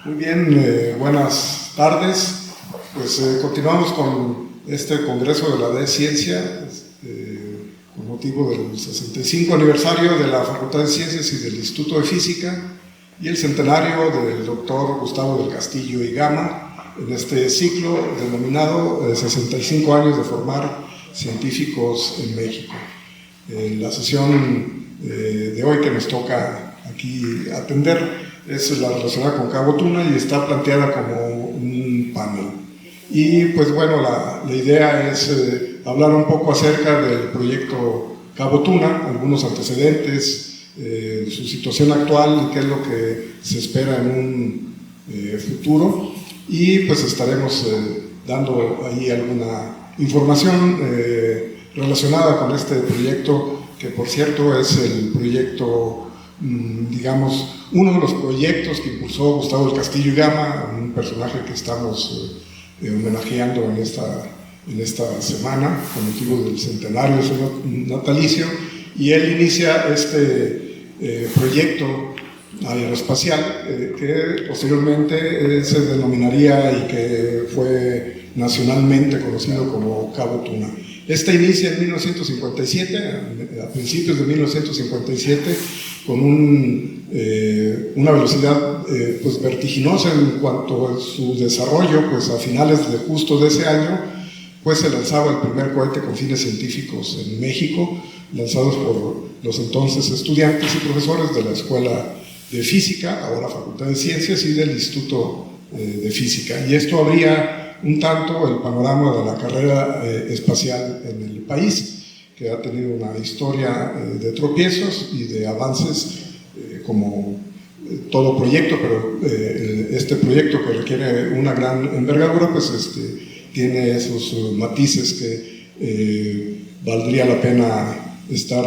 Muy bien, buenas tardes. Pues continuamos con este Congreso de la Ciencia, con motivo del 65 aniversario de la Facultad de Ciencias y del Instituto de Física y el centenario del doctor Gustavo del Castillo y Gama, en este ciclo denominado 65 años de formar científicos en México. La sesión de hoy que nos toca aquí atender es la relacionada con Cabo Tuna y está planteada como un panel. Y pues bueno, la idea es hablar un poco acerca del proyecto Cabo Tuna, algunos antecedentes, su situación actual y qué es lo que se espera en un futuro. Y pues estaremos dando ahí alguna información relacionada con este proyecto, que por cierto es el proyecto, digamos, uno de los proyectos que impulsó Gustavo del Castillo y Gama, un personaje que estamos homenajeando en esta semana con motivo del centenario de su natalicio, y él inicia este proyecto aeroespacial que posteriormente se denominaría y que fue nacionalmente conocido como Cabo Tuna. Esta inicia en 1957, a principios de 1957, con una velocidad pues vertiginosa en cuanto a su desarrollo. Pues a finales de justo de ese año pues se lanzaba el primer cohete con fines científicos en México, lanzados por los entonces estudiantes y profesores de la Escuela de Física, ahora Facultad de Ciencias, y del Instituto de Física. Y esto abría un tanto el panorama de la carrera espacial en el país, que ha tenido una historia de tropiezos y de avances como todo proyecto, pero este proyecto, que requiere una gran envergadura, pues tiene esos matices que valdría la pena estar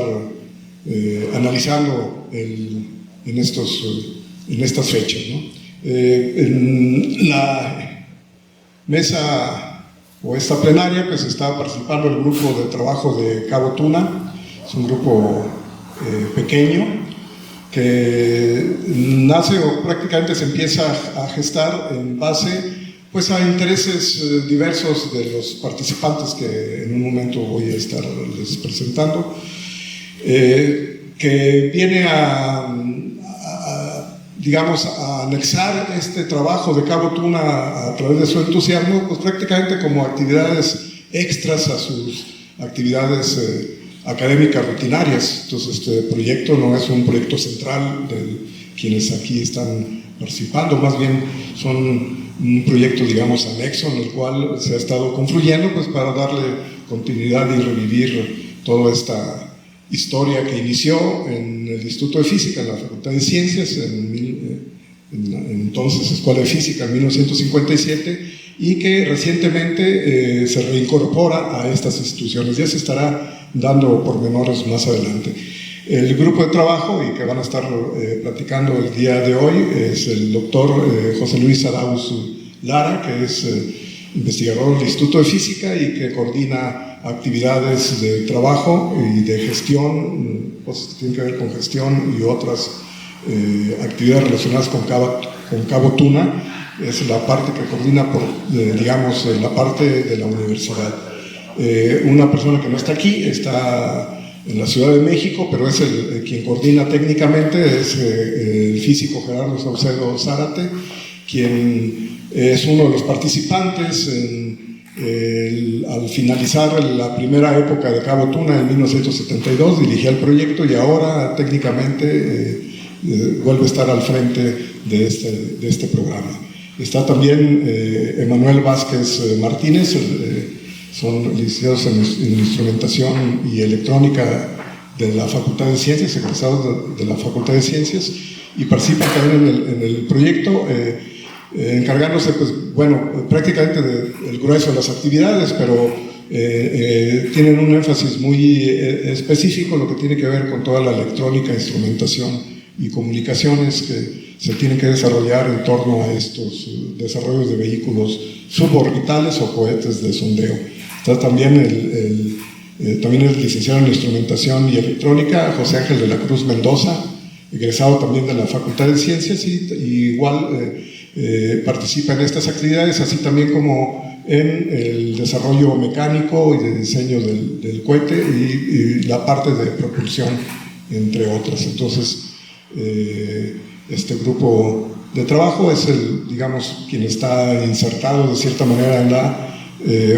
analizando en estas fechas, ¿no? En la mesa o esta plenaria pues está participando el grupo de trabajo de Cabo Tuna. Es un grupo pequeño que nace o prácticamente se empieza a gestar en base pues a intereses diversos de los participantes, que en un momento voy a estarles presentando, que viene digamos, a anexar este trabajo de Cabo Tuna a través de su entusiasmo, pues prácticamente como actividades extras a sus actividades académicas rutinarias. Entonces este proyecto no es un proyecto central de quienes aquí están participando, más bien son un proyecto, digamos, anexo, en el cual se ha estado confluyendo pues para darle continuidad y revivir toda esta historia que inició en el Instituto de Física, en la Facultad de Ciencias, entonces Escuela de Física, en 1957, y que recientemente se reincorpora a estas instituciones. Ya se estará dando pormenores más adelante. El grupo de trabajo, y que van a estar platicando el día de hoy, es el doctor José Luis Arauz Lara, que es investigador del Instituto de Física y que coordina actividades de trabajo y de gestión, cosas que tienen que ver con gestión y otras actividades relacionadas con Cabo Tuna. Es la parte que coordina, digamos, la parte de la universidad. Una persona que no está aquí, está en la Ciudad de México, pero es quien coordina técnicamente, es el físico Gerardo Saucedo Zárate, quien es uno de los participantes al finalizar la primera época de Cabo Tuna en 1972, dirigía el proyecto y ahora técnicamente vuelve a estar al frente de este programa. Está también Emanuel Vázquez Martínez, son licenciados en Instrumentación y Electrónica de la Facultad de Ciencias, egresados de la Facultad de Ciencias, y participan también en el proyecto, encargándose, pues, bueno, prácticamente del grueso de las actividades, pero tienen un énfasis muy específico, lo que tiene que ver con toda la electrónica, instrumentación y comunicaciones que se tienen que desarrollar en torno a estos desarrollos de vehículos suborbitales o cohetes de sondeo. Está también también es licenciado en Instrumentación y Electrónica José Ángel de la Cruz Mendoza, egresado también de la Facultad de Ciencias, y igual participa en estas actividades, así también como en el desarrollo mecánico y de diseño del cohete y la parte de propulsión, entre otras. Entonces, este grupo de trabajo es digamos, quien está insertado de cierta manera en la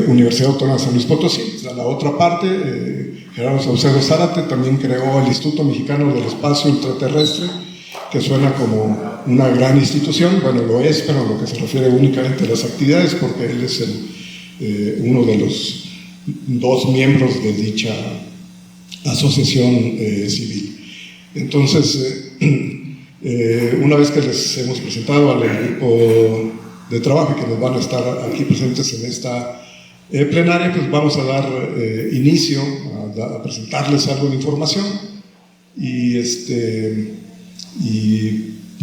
Universidad Autónoma de San Luis Potosí. A la otra parte, Gerardo Saucedo Zárate también creó el Instituto Mexicano del Espacio Ultraterrestre, que suena como una gran institución. Bueno, lo es, pero en lo que se refiere únicamente a las actividades, porque él es uno de los 2 miembros de dicha asociación civil. Entonces, una vez que les hemos presentado al equipo de trabajo y que nos van a estar aquí presentes en esta plenaria, pues vamos a dar inicio a presentarles algo de información y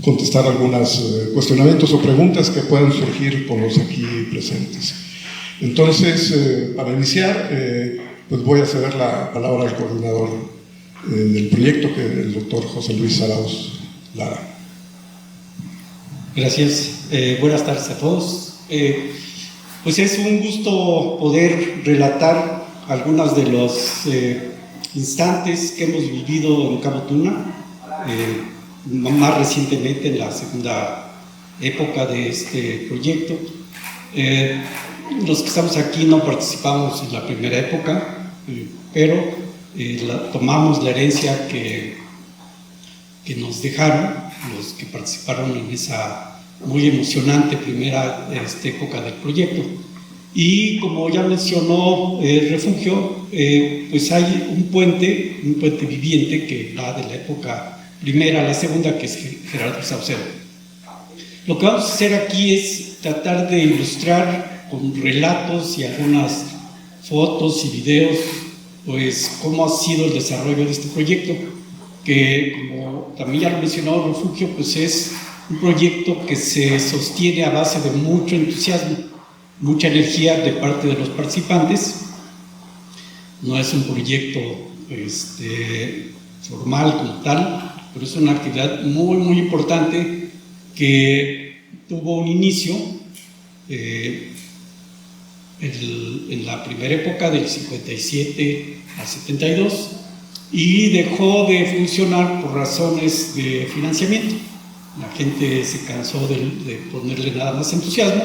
contestar algunos cuestionamientos o preguntas que puedan surgir con los aquí presentes. Entonces, para iniciar, pues voy a ceder la palabra al coordinador del proyecto, que es el doctor José Luis Arauz Lara. Gracias. Buenas tardes a todos. Pues es un gusto poder relatar algunos de los instantes que hemos vivido en Cabo Tuna, más recientemente en la segunda época de este proyecto. Los que estamos aquí no participamos en la primera época, pero tomamos la herencia que nos dejaron los que participaron en esa muy emocionante primera época del proyecto. Y como ya mencionó el refugio, pues hay un puente viviente que va de la época primera a la segunda, que es Gerardo Saucedo. Lo que vamos a hacer aquí es tratar de ilustrar con relatos y algunas fotos y videos, pues cómo ha sido el desarrollo de este proyecto, que como también ya lo mencionó el refugio, pues es un proyecto que se sostiene a base de mucho entusiasmo, mucha energía de parte de los participantes. No es un proyecto formal como tal, pero es una actividad muy, muy importante que tuvo un inicio en la primera época del 57 al 72 y dejó de funcionar por razones de financiamiento. La gente se cansó de ponerle nada más entusiasmo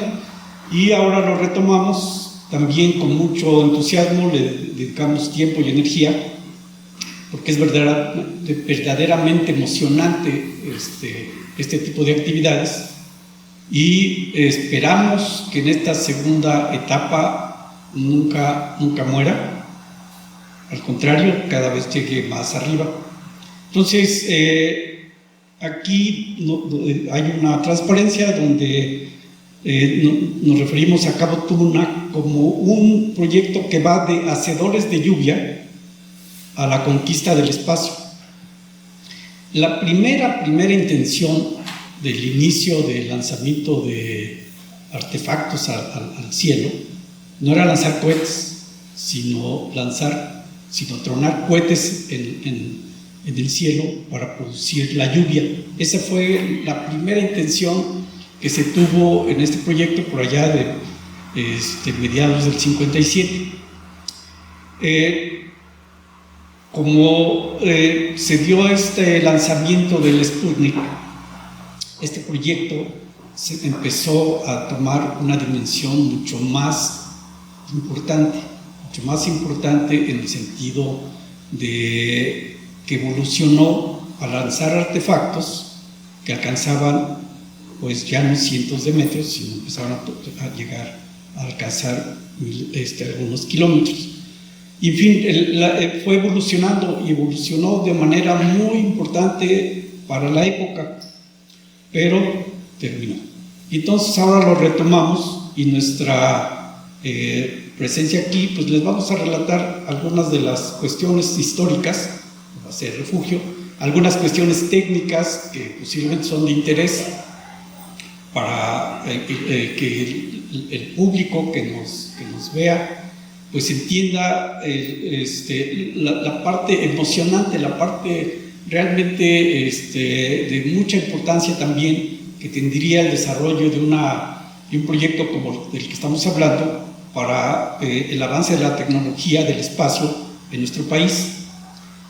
y ahora lo retomamos también con mucho entusiasmo, le dedicamos tiempo y energía, porque es verdaderamente emocionante este tipo de actividades, y esperamos que en esta segunda etapa nunca muera, al contrario, cada vez llegue más arriba. Entonces, aquí hay una transparencia donde nos referimos a Cabo Tuna como un proyecto que va de hacedores de lluvia a la conquista del espacio. La primera intención del inicio del lanzamiento de artefactos al cielo no era lanzar cohetes, sino tronar cohetes en el cielo para producir la lluvia. Esa fue la primera intención que se tuvo en este proyecto por allá de mediados del 57. Como se dio este lanzamiento del Sputnik, este proyecto se empezó a tomar una dimensión mucho más importante en el sentido de que evolucionó a lanzar artefactos que alcanzaban pues ya no cientos de metros, sino empezaron a llegar a alcanzar algunos kilómetros. Y en fin, fue evolucionó de manera muy importante para la época, pero terminó. Entonces ahora lo retomamos y nuestra presencia aquí, pues les vamos a relatar algunas de las cuestiones históricas, va a ser refugio, algunas cuestiones técnicas que posiblemente son de interés para que el público que nos vea pues entienda la parte emocionante, la parte realmente de mucha importancia también que tendría el desarrollo de un proyecto como del que estamos hablando para el avance de la tecnología del espacio en nuestro país.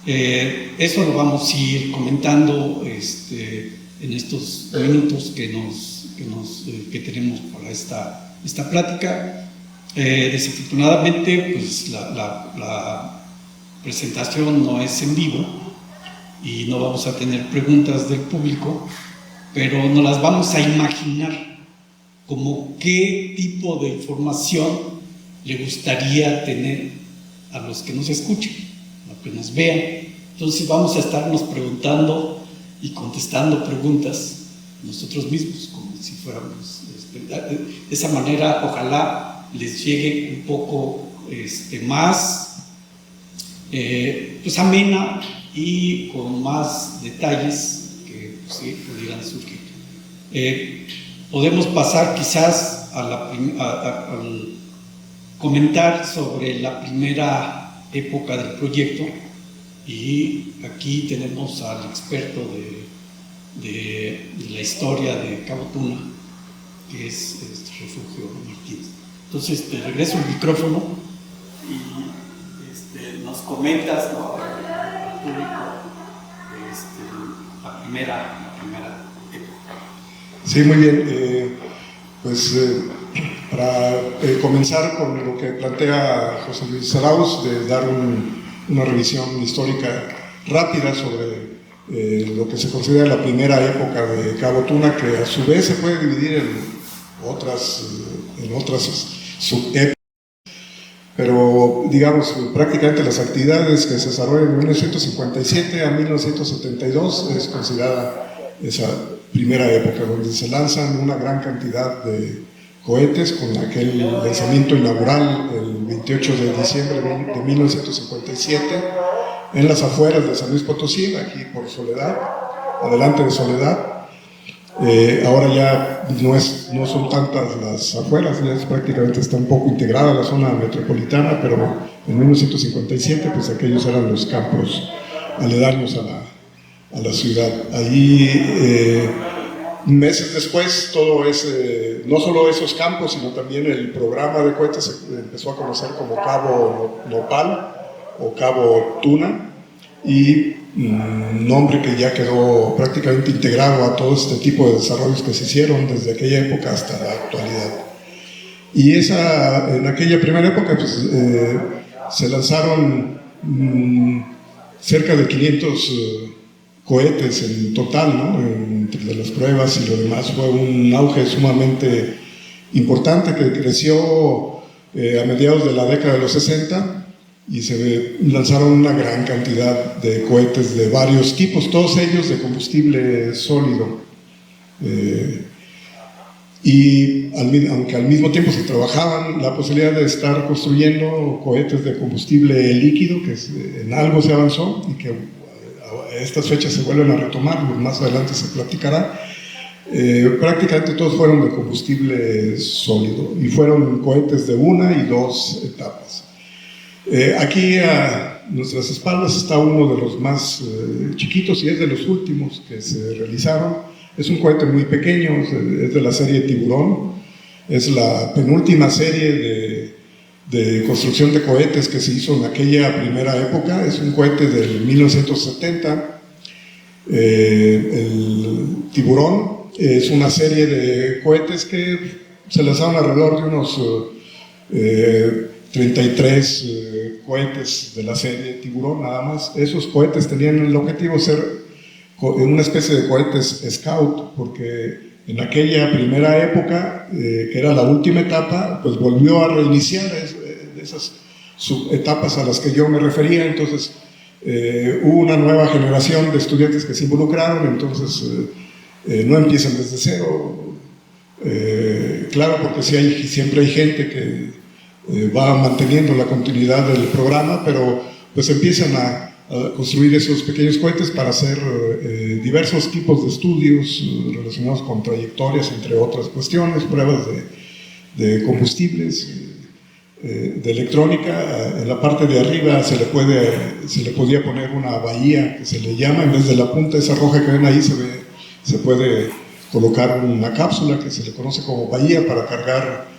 Eso lo vamos a ir comentando en estos minutos que tenemos para esta plática. Desafortunadamente, pues la presentación no es en vivo y no vamos a tener preguntas del público, pero nos las vamos a imaginar como qué tipo de información le gustaría tener a los que nos escuchen, a los que nos vean. Entonces vamos a estarnos preguntando y contestando preguntas nosotros mismos, como si fuéramos, de esa manera ojalá les llegue un poco más pues amena y con más detalles que pues, sí, pudieran surgir. Podemos pasar quizás al comentar sobre la primera época del proyecto, y aquí tenemos al experto de la historia de Cabo Tuna, que es Refugio Martínez. Entonces te regreso el micrófono y nos comentas, ¿no?, al público la primera época. Sí, muy bien. Para comenzar con lo que plantea José Luis Arauz, de dar una revisión histórica rápida sobre lo que se considera la primera época de Cabo Tuna, que a su vez se puede dividir en otras subépocas. Pero, digamos, prácticamente las actividades que se desarrollan de 1957 a 1972 es considerada esa primera época, donde se lanzan una gran cantidad de cohetes, con aquel lanzamiento inaugural el 28 de diciembre de 1957 en las afueras de San Luis Potosí, aquí por Soledad, adelante de Soledad. Ahora ya no son tantas las afueras, ya prácticamente está un poco integrada la zona metropolitana, pero en 1957 pues aquellos eran los campos aledaños a la ciudad. Ahí meses después todo no solo esos campos, sino también el programa de cohetes se empezó a conocer como Cabo Nopal o Cabo Tuna, y nombre que ya quedó prácticamente integrado a todo este tipo de desarrollos que se hicieron desde aquella época hasta la actualidad. Y en aquella primera época pues, se lanzaron cerca de 500 cohetes en total, ¿no? Entre las pruebas y lo demás. Fue un auge sumamente importante que creció a mediados de la década de los 60, y se lanzaron una gran cantidad de cohetes de varios tipos, todos ellos de combustible sólido. Aunque al mismo tiempo se trabajaban la posibilidad de estar construyendo cohetes de combustible líquido, que en algo se avanzó y que a estas fechas se vuelven a retomar, más adelante se platicará. Prácticamente todos fueron de combustible sólido y fueron cohetes de 1 y 2 etapas. Aquí a nuestras espaldas está uno de los más chiquitos y es de los últimos que se realizaron. Es un cohete muy pequeño, es de la serie Tiburón, es la penúltima serie de construcción de cohetes que se hizo en aquella primera época. Es un cohete del 1970. El Tiburón es una serie de cohetes que se lanzaron alrededor de unos 33 cohetes de la serie Tiburón, nada más. Esos cohetes tenían el objetivo de ser una especie de cohetes Scout, porque en aquella primera época, que era la última etapa, pues volvió a reiniciar esas subetapas a las que yo me refería. Entonces hubo una nueva generación de estudiantes que se involucraron, entonces no empiezan desde cero, claro, porque siempre hay gente que va manteniendo la continuidad del programa, pero pues empiezan a construir esos pequeños cohetes para hacer diversos tipos de estudios relacionados con trayectorias, entre otras cuestiones, pruebas de combustibles, de electrónica. En la parte de arriba se le podía poner una bahía que se le llama, en vez de la punta esa roja que ven ahí se puede colocar una cápsula que se le conoce como bahía para cargar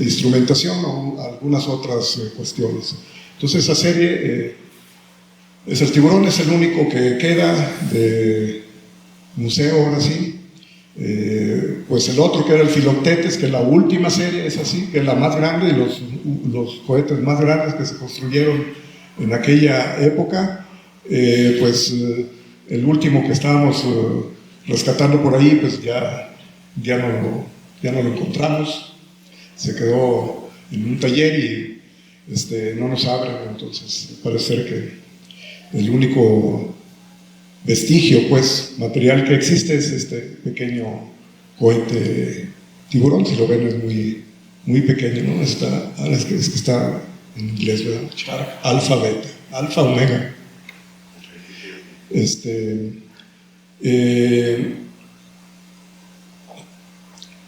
instrumentación o algunas otras cuestiones. Entonces esa serie es el tiburón, es el único que queda de museo ahora sí. Pues el otro que era el Filoctetes, que es la última serie, es así, que es la más grande, y los cohetes más grandes que se construyeron en aquella época, el último que estábamos rescatando por ahí, pues ya no lo encontramos, se quedó en un taller y no nos abren, entonces parece ser que el único vestigio, pues, material que existe es este pequeño cohete tiburón. Si lo ven es muy pequeño, ¿no? Es que está en inglés, ¿verdad? Shark, alfa, beta, alfa, omega.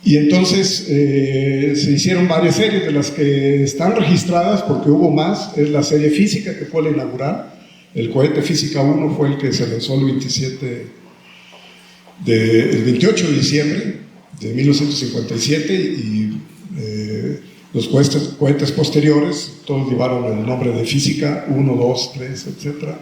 Y entonces se hicieron varias series, de las que están registradas, porque hubo más, es la serie Física, que fue la inaugural. El cohete Física 1 fue el que se lanzó el 28 de diciembre de 1957, y los cohetes posteriores, todos llevaron el nombre de Física 1, 2, 3, etc.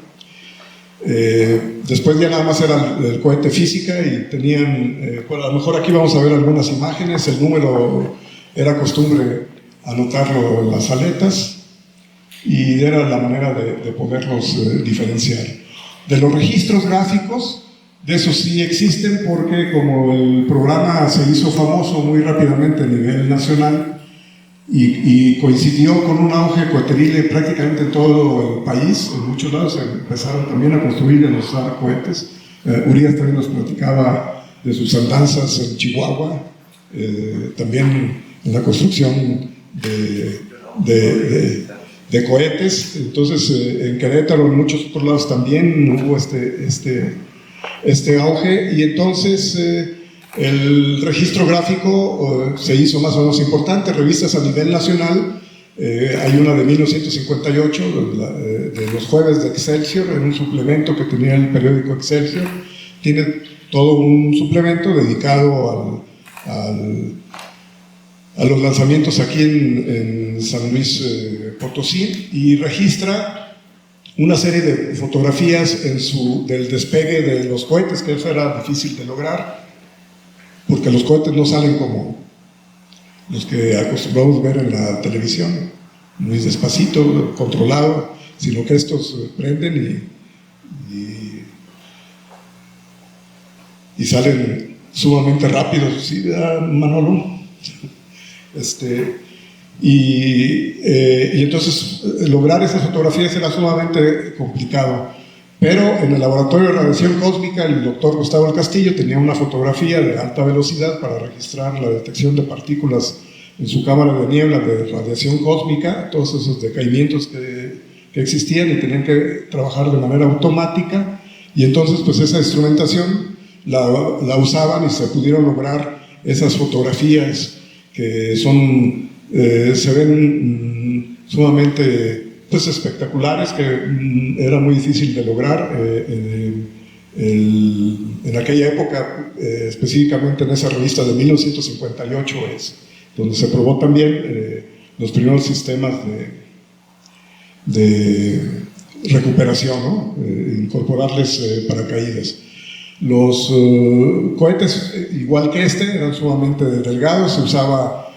Después ya nada más era el cohete Física, y tenían, a lo mejor aquí vamos a ver algunas imágenes. El número era costumbre anotarlo en las aletas, y era la manera de poderlos diferenciar. De los registros gráficos, de esos sí existen, porque como el programa se hizo famoso muy rápidamente a nivel nacional y coincidió con un auge coheteril prácticamente en todo el país, en muchos lados se empezaron también a construir y a usar cohetes. Urias también nos platicaba de sus andanzas en Chihuahua, también en la construcción de cohetes. Entonces en Querétaro, en muchos otros lados también hubo este auge, y entonces el registro gráfico se hizo más o menos importante. Revistas a nivel nacional, hay una de 1958, de los jueves de Excelsior, en un suplemento que tenía el periódico Excelsior. Tiene todo un suplemento dedicado a los lanzamientos aquí en San Luis Potosí, y registra una serie de fotografías del despegue de los cohetes, que eso era difícil de lograr, porque los cohetes no salen como los que acostumbramos ver en la televisión, muy despacito, controlado, sino que estos prenden y salen sumamente rápidos. ¿Sí, Manolo? Y entonces lograr esas fotografías era sumamente complicado, pero en el laboratorio de radiación cósmica el doctor Gustavo del Castillo tenía una fotografía de alta velocidad para registrar la detección de partículas en su cámara de niebla de radiación cósmica, todos esos decaimientos que existían, y tenían que trabajar de manera automática, y entonces pues esa instrumentación la usaban, y se pudieron lograr esas fotografías que se ven sumamente pues espectaculares, que era muy difícil de lograr en aquella época, específicamente en esa revista de 1958 es donde se probó también los primeros sistemas de recuperación, ¿no? Incorporarles paracaídas. Los cohetes, igual que eran sumamente delgados. Se usaba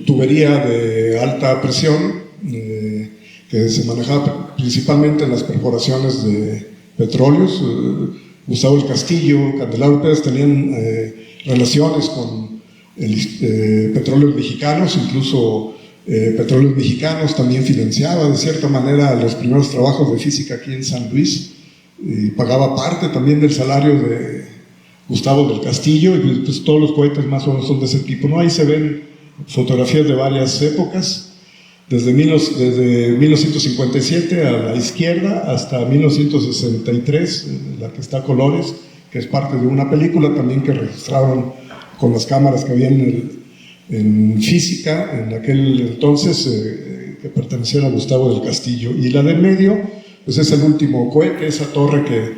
tubería de alta presión que se manejaba principalmente en las perforaciones de petróleos. Gustavo del Castillo, Candelario Pérez tenían relaciones con petróleos mexicanos, incluso Petróleos Mexicanos también financiaba de cierta manera los primeros trabajos de física aquí en San Luis, y pagaba parte también del salario de Gustavo del Castillo, y pues todos los cohetes más o menos son de ese tipo, ¿no? Ahí se ven fotografías de varias épocas, desde 1957 a la izquierda hasta 1963, la que está a colores, que es parte de una película también que registraron con las cámaras que habían en física en aquel entonces, que pertenecían a Gustavo del Castillo. Y la del medio, pues es el último cohete, esa torre que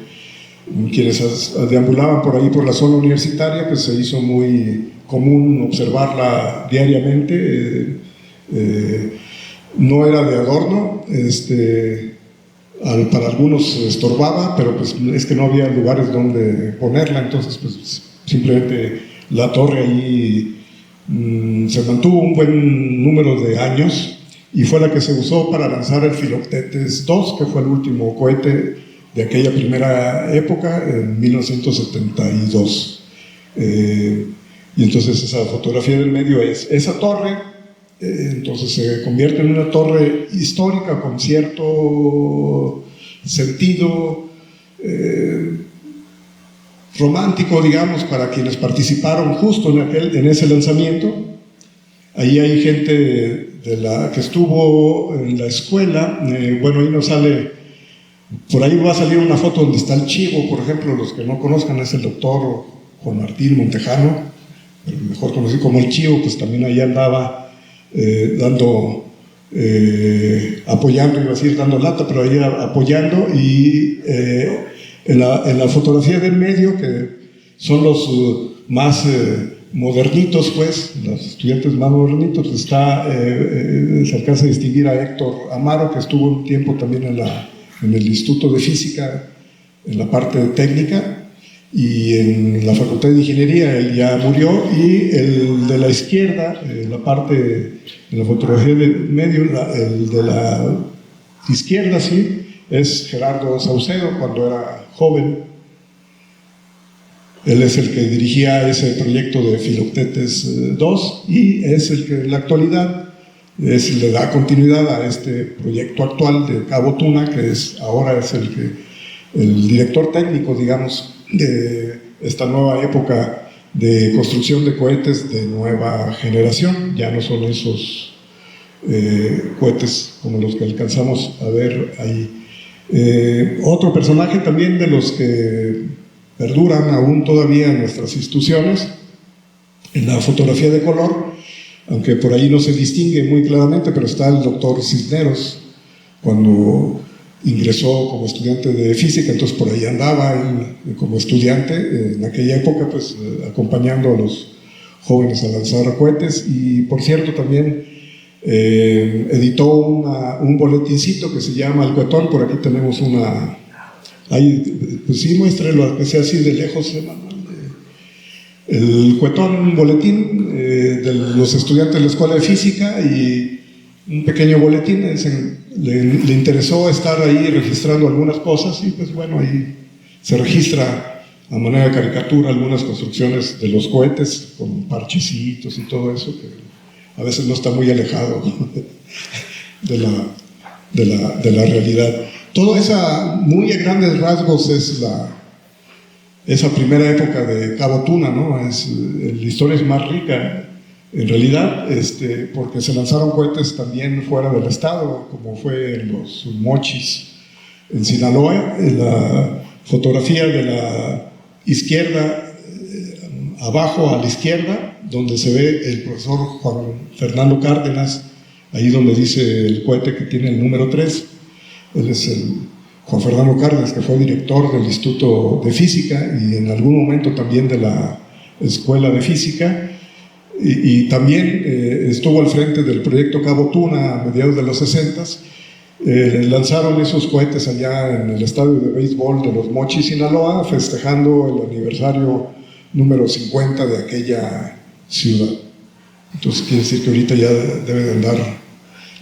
quienes deambulaban por ahí por la zona universitaria, pues se hizo muy común observarla diariamente. No era de adorno, para algunos estorbaba, pero pues es que no había lugares donde ponerla, entonces pues simplemente la torre ahí se mantuvo un buen número de años y fue la que se usó para lanzar el Philoctetes 2, que fue el último cohete de aquella primera época, en 1972. Y entonces esa fotografía del medio es esa torre. Entonces se convierte en una torre histórica con cierto sentido romántico, digamos, para quienes participaron justo en ese lanzamiento. Ahí hay gente que estuvo en la escuela. Bueno, ahí nos sale, por ahí va a salir una foto donde está el Chivo, por ejemplo. Los que no conozcan, es el doctor Juan Martín Montejano, mejor conocido como el Chivo, pues también ahí andaba apoyando, iba a decir dando lata, pero ahí apoyando. Y en la fotografía del medio, que son los más modernitos, pues, los estudiantes más modernitos, se alcanza a distinguir a Héctor Amaro, que estuvo un tiempo también en el Instituto de Física, en la parte técnica, y en la Facultad de Ingeniería. Él ya murió. Y el de la izquierda, la parte de la fotografía del medio, el de la izquierda, sí, es Gerardo Saucedo, cuando era joven. Él es el que dirigía ese proyecto de Philoctetes 2 y es el que en la actualidad le da continuidad a este proyecto actual de Cabo Tuna, que ahora es el director técnico, digamos, de esta nueva época de construcción de cohetes de nueva generación. Ya no son esos cohetes como los que alcanzamos a ver ahí. Otro personaje también de los que perduran aún todavía en nuestras instituciones, en la fotografía de color, aunque por ahí no se distingue muy claramente, pero está el doctor Cisneros, cuando ingresó como estudiante de física, entonces por ahí andaba él como estudiante en aquella época, pues acompañando a los jóvenes a lanzar cohetes. Y por cierto también editó un boletincito que se llama El Cuetón. Por aquí tenemos ahí, pues sí, muéstrelo, que sea así de lejos, El Cuetón, un boletín de los estudiantes de la Escuela de Física, y un pequeño boletín. Le interesó estar ahí registrando algunas cosas, y pues bueno, ahí se registra a manera de caricatura algunas construcciones de los cohetes con parchecitos y todo eso, que a veces no está muy alejado de la realidad. Todo esa, muy a grandes rasgos, es esa primera época de Cabo Tuna, ¿no? La historia es más rica, en realidad, porque se lanzaron cohetes también fuera del estado, como fue en los Mochis, en Sinaloa. En la fotografía de la izquierda, abajo a la izquierda, donde se ve el profesor Juan Fernando Cárdenas, ahí donde dice el cohete que tiene el número 3, él es el Juan Fernando Cárdenas, que fue director del Instituto de Física y en algún momento también de la Escuela de Física. Y también estuvo al frente del proyecto Cabo Tuna a mediados de los 60s. Lanzaron esos cohetes allá en el estadio de béisbol de los Mochis, Sinaloa, festejando el aniversario número 50 de aquella ciudad. Entonces quiere decir que ahorita ya debe de andar,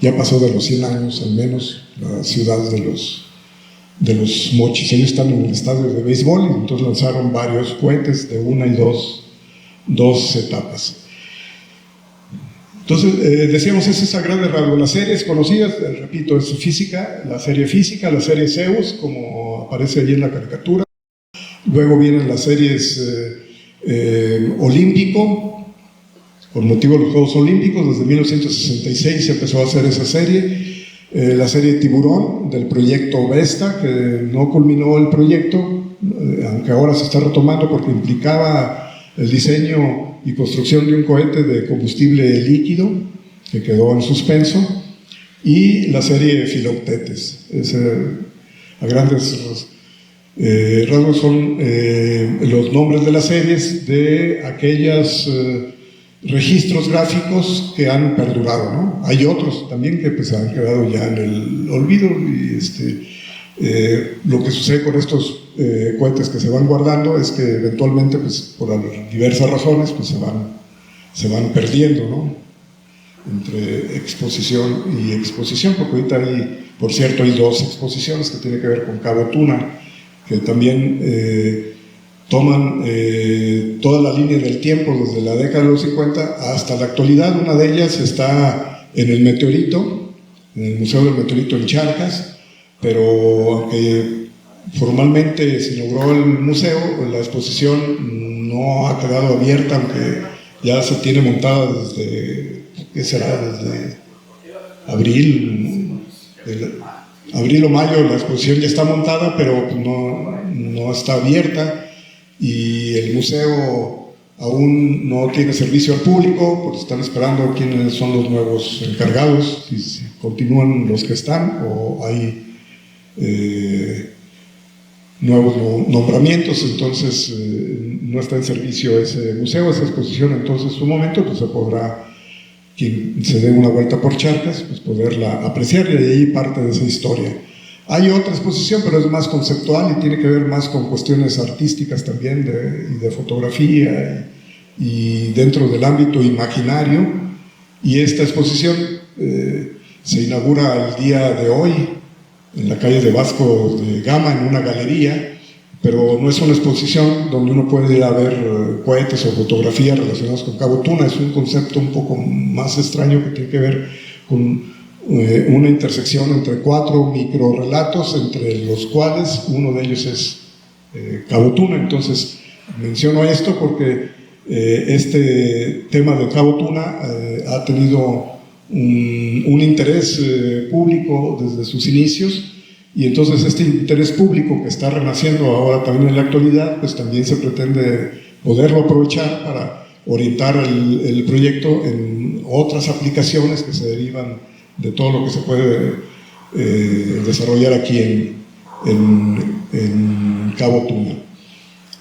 ya pasó de los 100 años al menos, la ciudad de los Mochis. Ellos están en el estadio de béisbol, y entonces lanzaron varios cohetes de una y dos etapas. Entonces, decíamos, es esa gran rasgo. Las series conocidas, repito, es física, la serie Zeus, como aparece allí en la caricatura. Luego vienen las series Olímpico, por motivo de los Juegos Olímpicos. Desde 1966 se empezó a hacer esa serie. La serie Tiburón, del proyecto Vesta, que no culminó el proyecto, aunque ahora se está retomando porque implicaba el diseño y construcción de un cohete de combustible líquido, que quedó en suspenso. Y la serie Philoctetes, a grandes rasgos son los nombres de las series de aquellos registros gráficos que han perdurado, ¿no? Hay otros también que pues han quedado ya en el olvido y lo que sucede con estos cohetes que se van guardando es que eventualmente, pues por diversas razones, pues se van perdiendo, ¿no? Entre exposición y exposición, porque ahorita por cierto, hay dos exposiciones que tienen que ver con Cabo Tuna, que también toman toda la línea del tiempo desde la década de los 50 hasta la actualidad. Una de ellas está en el Meteorito, en el Museo del Meteorito en Charcas, pero aunque formalmente se inauguró el museo, la exposición no ha quedado abierta, aunque ya se tiene montada desde, ¿qué será? Desde abril o mayo. La exposición ya está montada, pero no está abierta, y el museo aún no tiene servicio al público, porque están esperando quiénes son los nuevos encargados, si continúan los que están o hay nuevos nombramientos. Entonces no está en servicio ese museo, esa exposición. Entonces en su momento pues se podrá, quien se dé una vuelta por Charcas, pues poderla apreciar, y de ahí parte de esa historia. Hay otra exposición, pero es más conceptual y tiene que ver más con cuestiones artísticas también, y de fotografía, y dentro del ámbito imaginario. Y esta exposición se inaugura el día de hoy en la calle de Vasco de Gama, en una galería, pero no es una exposición donde uno puede ir a ver cohetes o fotografías relacionadas con Cabo Tuna. Es un concepto un poco más extraño que tiene que ver con una intersección entre 4 microrelatos, entre los cuales uno de ellos es Cabo Tuna. Entonces menciono esto porque este tema de Cabo Tuna ha tenido un interés público desde sus inicios, y entonces este interés público que está renaciendo ahora también en la actualidad, pues también se pretende poderlo aprovechar para orientar el proyecto en otras aplicaciones que se derivan de todo lo que se puede desarrollar aquí en Cabo Tuna.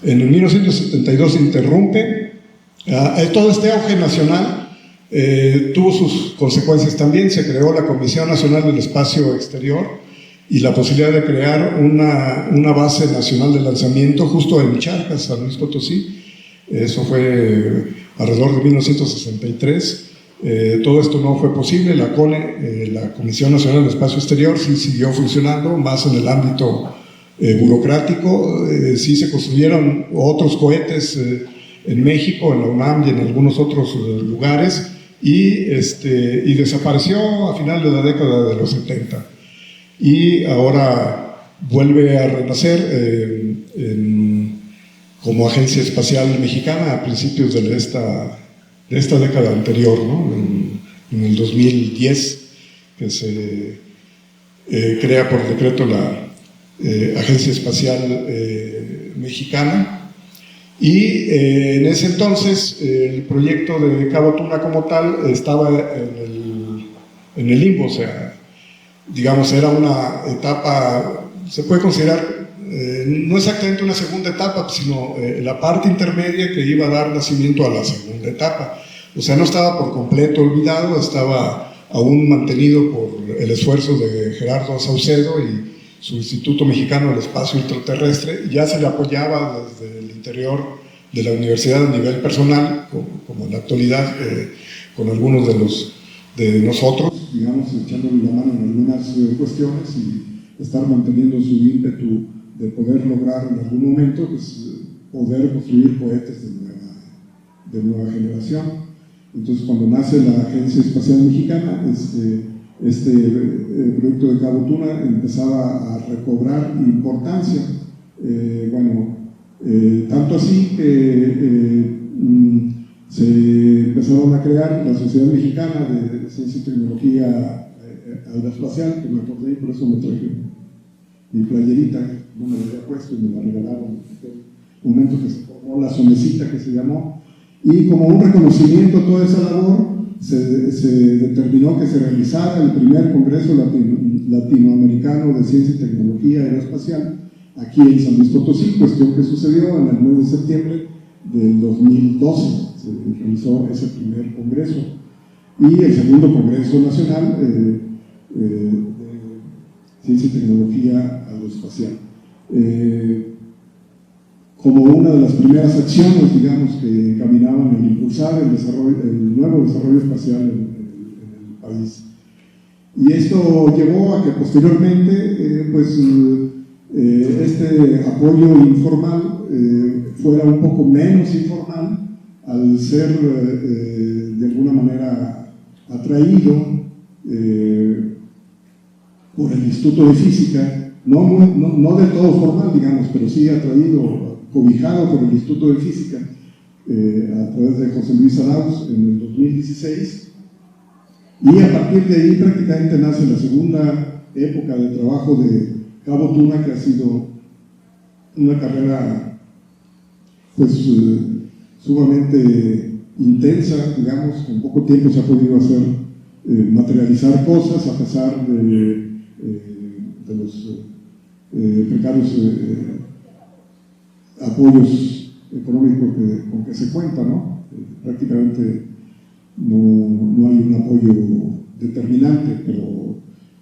En 1972 se interrumpe todo este auge nacional. Tuvo sus consecuencias también. Se creó la Comisión Nacional del Espacio Exterior y la posibilidad de crear una base nacional de lanzamiento justo en Charcas, San Luis Potosí. Eso fue alrededor de 1963. Todo esto no fue posible. La CONE, la Comisión Nacional del Espacio Exterior, sí siguió funcionando, más en el ámbito burocrático. Sí se construyeron otros cohetes en México, en la UNAM y en algunos otros lugares, y desapareció a final de la década de los 70. Y ahora vuelve a renacer como Agencia Espacial Mexicana a principios de esta década anterior, ¿no? En el 2010, que se crea por decreto la Agencia Espacial Mexicana. Y en ese entonces el proyecto de Cabo Tuna como tal estaba en el limbo. O sea, digamos, era una etapa, se puede considerar no exactamente una segunda etapa, sino la parte intermedia que iba a dar nacimiento a la segunda etapa. O sea, no estaba por completo olvidado, estaba aún mantenido por el esfuerzo de Gerardo Saucedo y su Instituto Mexicano del Espacio Intraterrestre. Ya se le apoyaba desde el interior de la universidad a nivel personal, como en la actualidad, con algunos de nosotros, digamos, echándole la mano en algunas cuestiones, y estar manteniendo su ímpetu de poder lograr en algún momento, pues, poder construir cohetes de nueva generación. Entonces, cuando nace la Agencia Espacial Mexicana, este proyecto de Cabo Tuna empezaba a recobrar importancia. Tanto así que se empezaron a crear la Sociedad Mexicana de Ciencia y Tecnología Aeroespacial, que me acordé y por eso me traje mi playerita, no me la había puesto y me la regalaron en un momento que se formó la Somecita, que se llamó, y como un reconocimiento a toda esa labor se determinó que se realizara el primer Congreso Latinoamericano de Ciencia y Tecnología Aeroespacial aquí en San Luis Potosí, cuestión que sucedió en el mes de septiembre del 2012, se realizó ese primer congreso, y el segundo Congreso Nacional de Ciencia y Tecnología Aeroespacial. Como una de las primeras acciones, digamos, que encaminaban a impulsar el nuevo desarrollo espacial en el país. Y esto llevó a que posteriormente, este apoyo informal fuera un poco menos informal, al ser de alguna manera atraído por el Instituto de Física, no del todo formal, digamos, pero sí atraído, cobijado por el Instituto de Física a través de José Luis Arauz en el 2016, y a partir de ahí prácticamente nace la segunda época de trabajo de Cabo Tuna, que ha sido una carrera sumamente intensa, digamos. En poco tiempo se ha podido hacer, materializar cosas a pesar de los precarios apoyos económicos con que se cuenta, ¿no? Prácticamente no hay un apoyo determinante, pero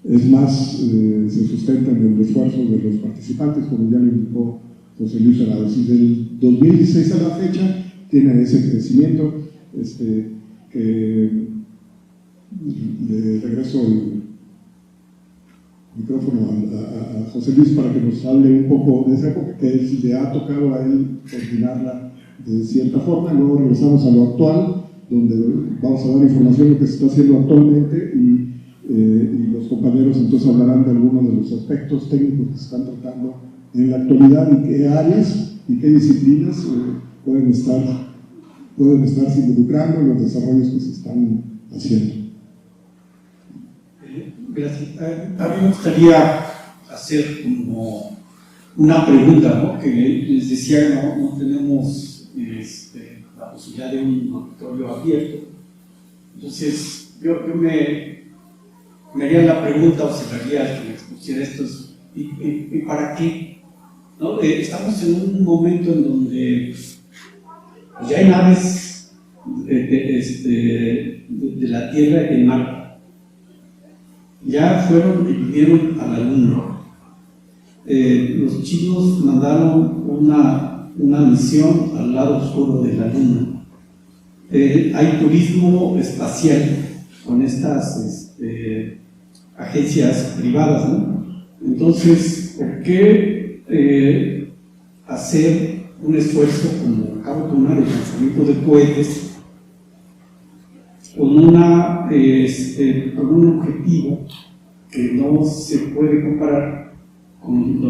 es más, se sustenta en el esfuerzo de los participantes, como ya lo indicó José Luis Arauz. Y del 2016 a la fecha tiene ese crecimiento, que le regreso el micrófono a José Luis para que nos hable un poco de esa época, que le ha tocado a él coordinarla de cierta forma. Luego regresamos a lo actual, donde vamos a dar información de lo que se está haciendo actualmente, y los compañeros entonces hablarán de algunos de los aspectos técnicos que se están tratando en la actualidad y qué áreas y qué disciplinas pueden estarse involucrando en los desarrollos que se están haciendo. Gracias. A mí me gustaría hacer como una pregunta, ¿no? Que les decía, no tenemos la posibilidad de un auditorio abierto. Entonces, yo me haría la pregunta, o cerraría que me expusiera esto, ¿y para qué? ¿No? Estamos en un momento en donde ya hay naves de la Tierra y del mar. Ya fueron y vinieron a la Luna. Los chinos mandaron una misión al lado oscuro de la Luna. Hay turismo espacial con estas agencias privadas, ¿no? Entonces, ¿por qué hacer un esfuerzo como Cabo Tuna de lanzamiento de cohetes con un objetivo que no se puede comparar con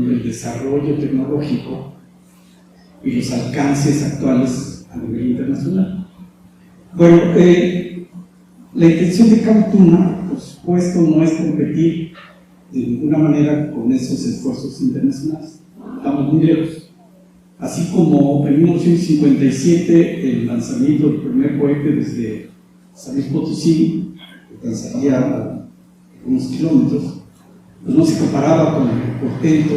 el desarrollo tecnológico y los alcances actuales a nivel internacional? Bueno, la intención de Cabo Tuna, por supuesto, no es competir de ninguna manera con esos esfuerzos internacionales. Estamos muy lejos. Así como en 1957 el lanzamiento del primer cohete desde San Luis Potosí, que alcanzaría unos kilómetros, pues no se comparaba con el portento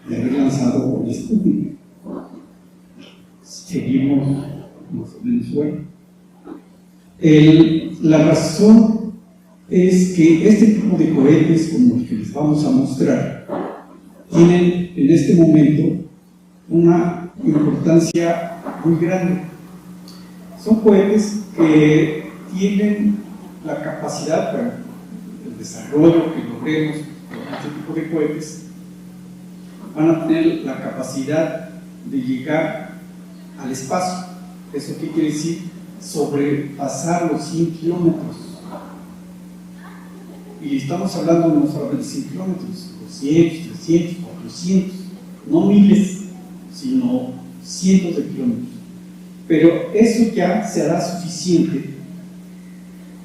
de haber lanzado el Sputnik. Seguimos más o menos bueno. La razón es que este tipo de cohetes, como el que les vamos a mostrar, tienen en este momento una importancia muy grande. Son cohetes que tienen la capacidad, para el desarrollo que logremos con este tipo de cohetes, van a tener la capacidad de llegar al espacio. ¿Eso qué quiere decir? Sobrepasar los 100 kilómetros. Y estamos hablando no solamente de 100 kilómetros, 200, 300, 400, no miles, sino cientos de kilómetros. Pero eso ya será suficiente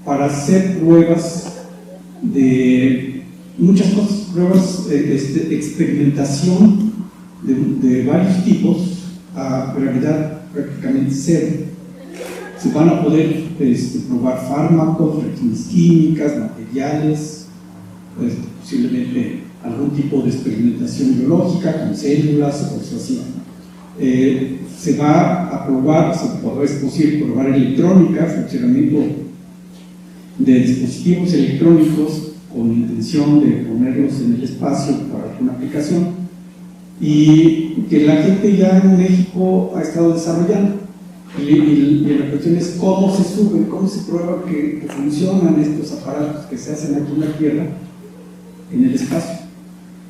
para hacer pruebas de muchas cosas, pruebas de experimentación de varios tipos a gravedad prácticamente cero. Se van a poder probar fármacos, reacciones químicas, materiales, posiblemente algún tipo de experimentación biológica con células o cosas así. Se va a probar, es posible probar electrónica, funcionamiento de dispositivos electrónicos con intención de ponerlos en el espacio para alguna aplicación, y que la gente ya en México ha estado desarrollando. Y la cuestión es cómo se sube, cómo se prueba que funcionan estos aparatos que se hacen aquí en la Tierra, en el espacio.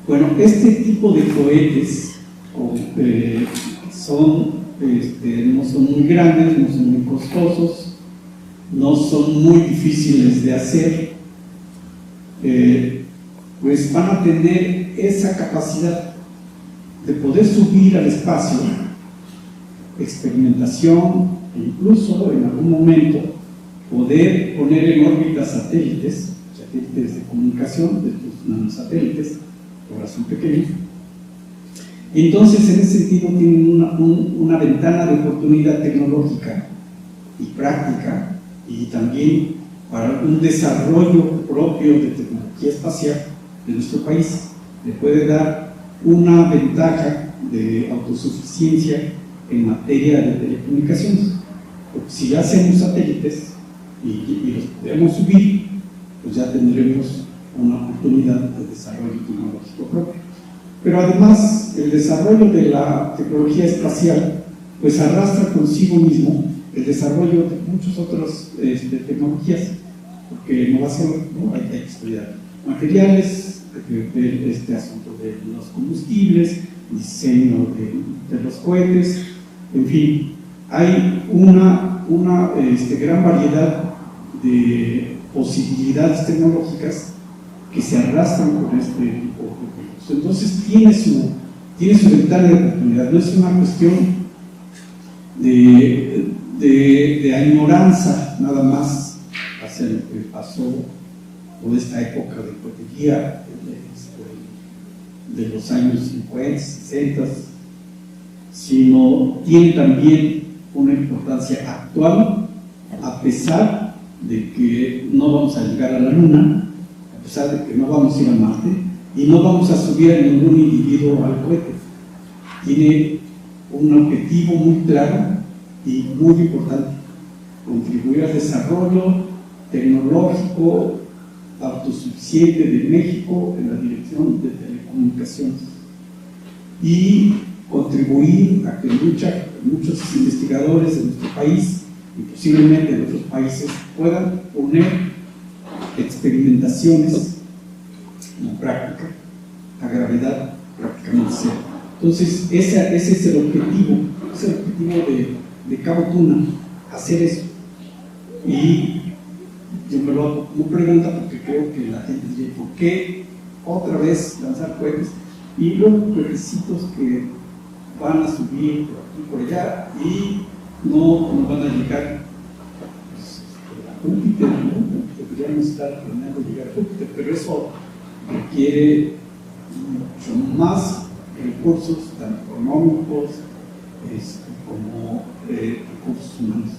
Bueno, este tipo de cohetes no son muy grandes, no son muy costosos, no son muy difíciles de hacer, pues van a tener esa capacidad de poder subir al espacio, experimentación, e incluso en algún momento poder poner en órbita satélites de comunicación, de estos nanosatélites, ahora son pequeños. Entonces, en ese sentido, tienen una ventana de oportunidad tecnológica y práctica, y también para un desarrollo propio de tecnología espacial de nuestro país. Le puede dar una ventaja de autosuficiencia en materia de telecomunicaciones, porque si ya hacemos satélites y los podemos subir, pues ya tendremos una oportunidad de desarrollo tecnológico propio. Pero además, el desarrollo de la tecnología espacial pues arrastra consigo mismo el desarrollo de muchas otras tecnologías, porque no va a ser, ¿no? Hay que estudiar materiales, ver este asunto de los combustibles, diseño de los cohetes, en fin, hay una gran variedad de posibilidades tecnológicas que se arrastran con este tipo de proyectos. Entonces tiene su ventana de oportunidad, no es una cuestión de añoranza nada más hacia lo que pasó toda esta época de cohetería de los años 50, 60, sino tiene también una importancia actual, a pesar de que no vamos a llegar a la Luna, a pesar de que no vamos a ir a Marte y no vamos a subir a ningún individuo al cohete. Tiene un objetivo muy claro y muy importante: contribuir al desarrollo tecnológico autosuficiente de México en la dirección de telecomunicaciones, y contribuir a que muchos investigadores de nuestro país y posiblemente de otros países puedan poner experimentaciones en práctica a gravedad prácticamente cero. Entonces, ese es el objetivo, de Cabo Tuna, hacer eso. Y yo me lo hago como pregunta porque creo que la gente dice: ¿por qué otra vez lanzar cohetes? Y luego requisitos que van a subir por aquí por allá y no nos van a llegar a Júpiter, ¿no? Deberíamos estar planeando llegar a Júpiter, pero eso requiere mucho más recursos, tanto económicos como recursos humanos.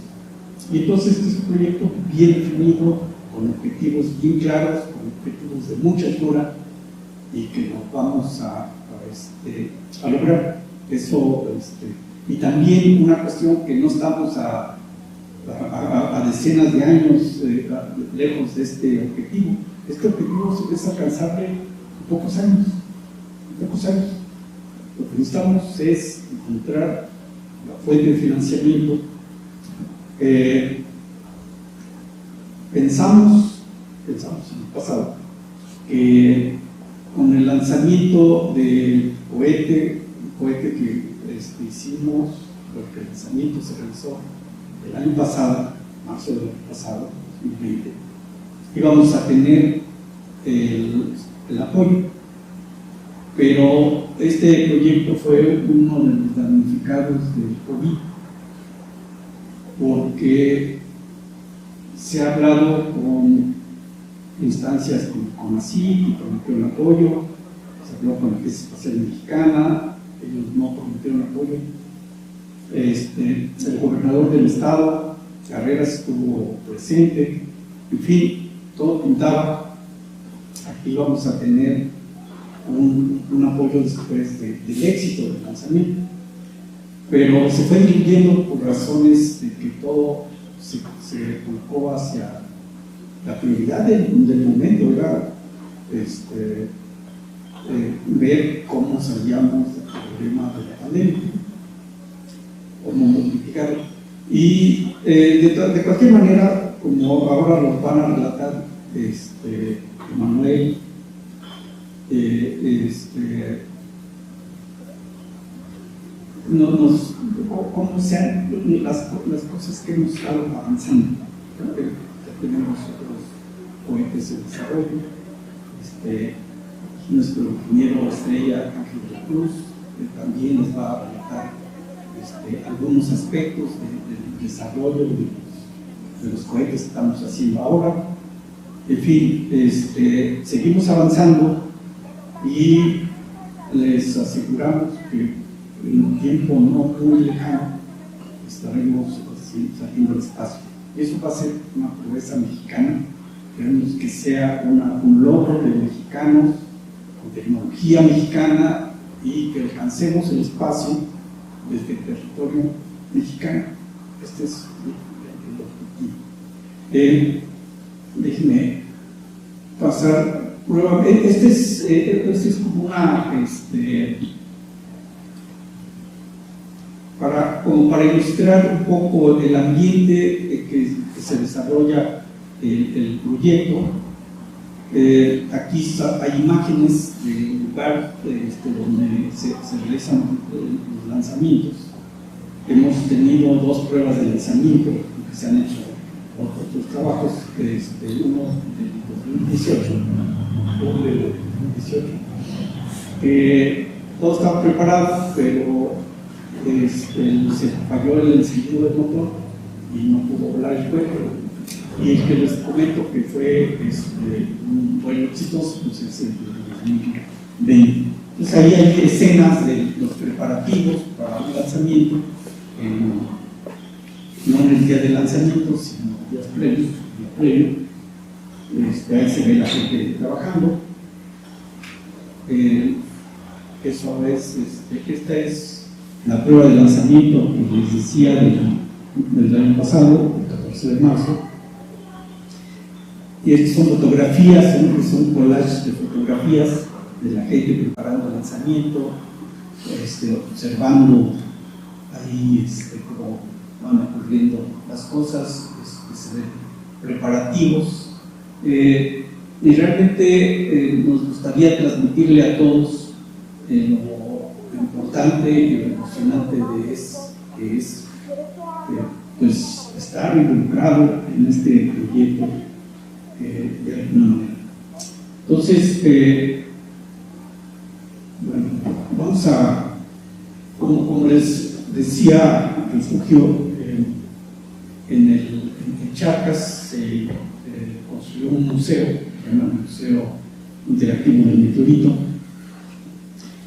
Y entonces este es un proyecto bien definido, con objetivos bien claros, con objetivos de mucha altura, y que nos vamos a lograr eso. Y también una cuestión que no estamos a decenas de años lejos de este objetivo. Este objetivo es alcanzable en pocos años. Lo que necesitamos es encontrar la fuente de financiamiento. Pensamos en el pasado que con el lanzamiento del cohete que hicimos, porque el lanzamiento se realizó el año pasado, marzo del año pasado, 2020, íbamos a tener el apoyo, pero este proyecto fue uno de los damnificados del COVID, porque se ha hablado con instancias como CONACYT, que prometieron apoyo, se habló con la Agencia Espacial Mexicana, ellos no prometieron apoyo, el gobernador del estado, Carreras, estuvo presente, en fin, todo pintaba. Aquí vamos a tener un apoyo después del éxito del lanzamiento. Pero se fue diluyendo por razones de que todo se volcó hacia la prioridad del momento, era ver cómo salíamos del problema de la pandemia, cómo modificarlo. Y de cualquier manera, como ahora lo van a relatar Manuel, cómo sean las cosas que hemos estado avanzando. Ya tenemos otros cohetes en desarrollo. Nuestro ingeniero estrella Ángel de la Cruz también les va a relatar algunos aspectos del desarrollo de los cohetes que estamos haciendo ahora. En fin, seguimos avanzando y les aseguramos que en un tiempo no muy lejano estaremos saliendo al espacio. Y eso va a ser una proeza mexicana. Queremos que sea un logro de mexicanos, con tecnología mexicana, y que alcancemos el espacio desde el territorio mexicano. Este es el objetivo. Déjenme pasar prueba. Este es como una para ilustrar un poco el ambiente que se desarrolla el proyecto. Aquí hay imágenes del lugar donde se realizan los lanzamientos. Hemos tenido 2 pruebas de lanzamiento que se han hecho otros trabajos, uno del 2018, otro del 2018. Todo estaba preparado, pero se falló el encendido del motor y no pudo volar el cohete. Y el que les comento que fue un vuelo exitoso, pues es el de 2020. Entonces ahí hay escenas de los preparativos para el lanzamiento, no en el día de lanzamiento, sino días previos, ahí se ve la gente trabajando. Eso es, esta es la prueba de lanzamiento que les decía del año pasado, el 14 de marzo. Y estas son fotografías, son collages de fotografías de la gente preparando el lanzamiento, observando ahí cómo van ocurriendo las cosas, se ven preparativos. Y realmente nos gustaría transmitirle a todos lo importante y lo emocionante que es pues, estar involucrado en este proyecto de alguna manera. Entonces, bueno, vamos a, como les decía, refugio en Charcas se construyó un museo, el Museo Interactivo del Meteorito,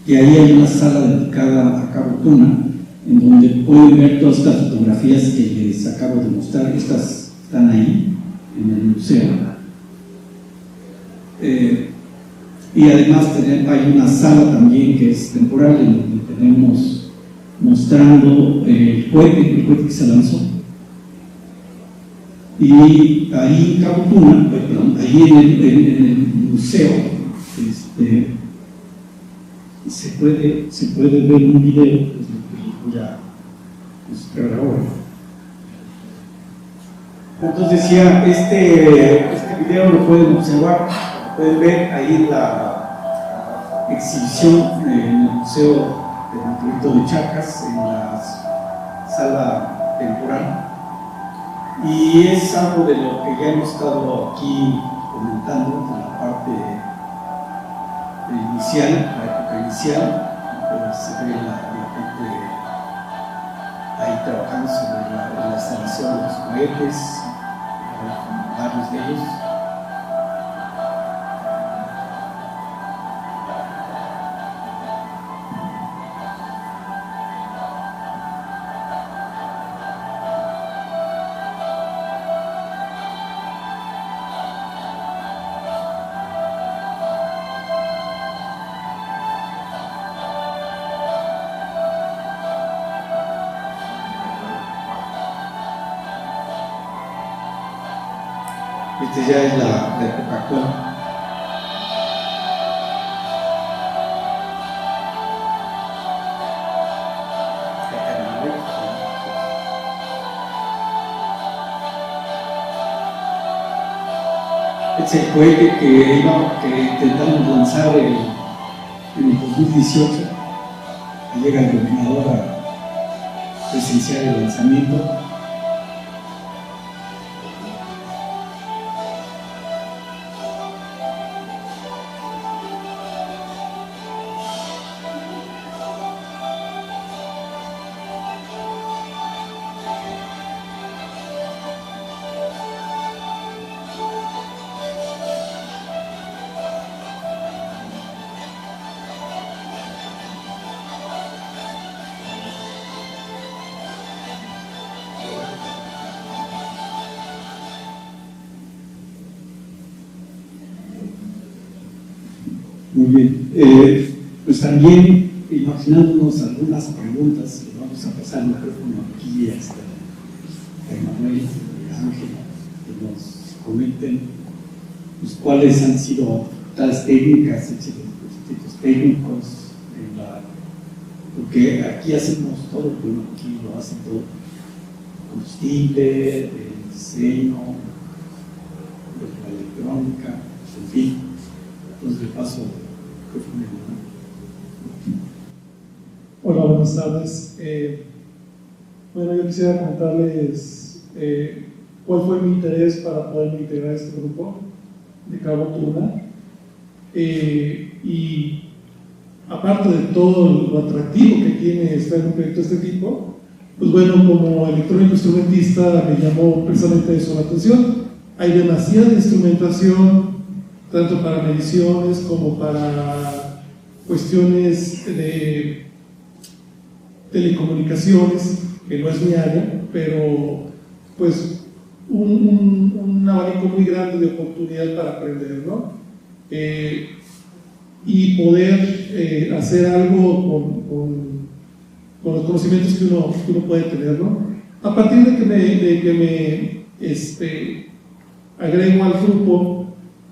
y ahí hay una sala dedicada a Cabo Tuna, en donde pueden ver todas estas fotografías que les acabo de mostrar. Estas están ahí en el museo. Y además hay una sala también que es temporal, en donde tenemos mostrando el cohete que se lanzó. Y ahí en Cabo Tuna, ahí en el museo, se puede ver un video, que es lo que les voy a mostrar ahora. Entonces decía, este video lo pueden observar, lo pueden ver ahí en la exhibición en el Museo del Meteorito de Charcas, en la sala temporal. Y es algo de lo que ya hemos estado aquí comentando en la parte inicial, la época inicial. Se ve la gente ahí trabajando sobre la instalación de los cohetes, varios de ellos. Esta ya es la época actual. Este es el cohete que intentamos lanzar en el 2018. Llega el gobernador a presenciar el lanzamiento. Muy bien, pues también imaginándonos algunas preguntas, le vamos a pasar el micrófono aquí a Manuel y a Ángel, que nos comenten pues, cuáles han sido las técnicas, dispositivos técnicos, porque aquí hacemos todo, bueno, aquí lo hacen todo, combustible, el diseño, la electrónica, en fin. Entonces le paso. Hola, buenas tardes. Bueno, yo quisiera contarles cuál fue mi interés para poderme integrar a este grupo de Cabo Tuna. Y aparte de todo lo atractivo que tiene estar en un proyecto de este tipo, pues bueno, como electrónico instrumentista me llamó precisamente eso la atención. Hay demasiada instrumentación, tanto para mediciones como para cuestiones de telecomunicaciones, que no es mi área, pero pues un abanico muy grande de oportunidad para aprender, ¿no? Y poder hacer algo con los conocimientos que uno puede tener, ¿no? A partir de que me agrego al grupo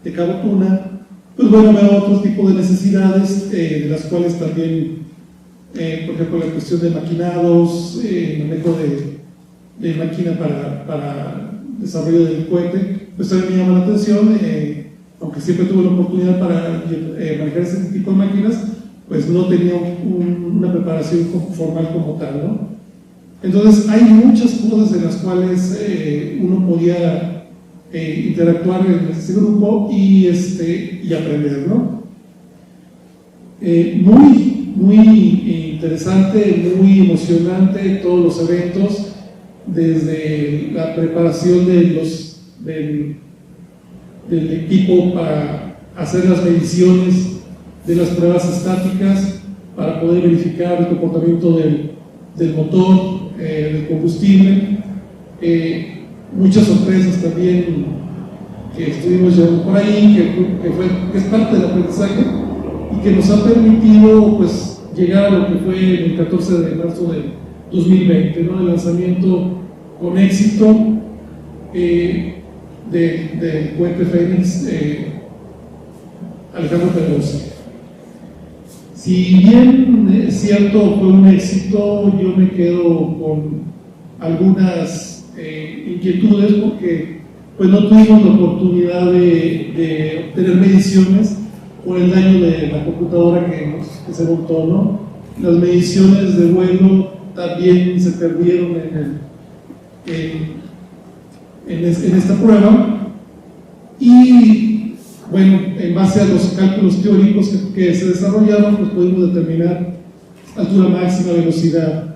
de Cabo Tuna, pues bueno, veo otro tipo de necesidades, de las cuales también, por ejemplo, la cuestión de maquinados, manejo de máquina para desarrollo del cohete, pues también me llama la atención, aunque siempre tuve la oportunidad para manejar ese tipo de máquinas, pues no tenía una preparación formal como tal, ¿no? Entonces hay muchas cosas en las cuales uno podía interactuar en este grupo y aprender, ¿no? Muy interesante, muy emocionante todos los eventos, desde la preparación del equipo para hacer las mediciones de las pruebas estáticas, para poder verificar el comportamiento del motor, del combustible. Muchas sorpresas también que estuvimos llevando por ahí, que es parte del aprendizaje y que nos ha permitido pues, llegar a lo que fue el 14 de marzo del 2020, ¿no? El lanzamiento con éxito del cohete Fénix Alejandro Pedrosa. Si bien es cierto, fue un éxito, yo me quedo con algunas inquietudes porque pues no tuvimos la oportunidad de obtener mediciones por el daño de la computadora que se montó, ¿no? Las mediciones de vuelo también se perdieron en esta prueba y bueno, en base a los cálculos teóricos que se desarrollaron, pues pudimos determinar altura máxima, velocidad.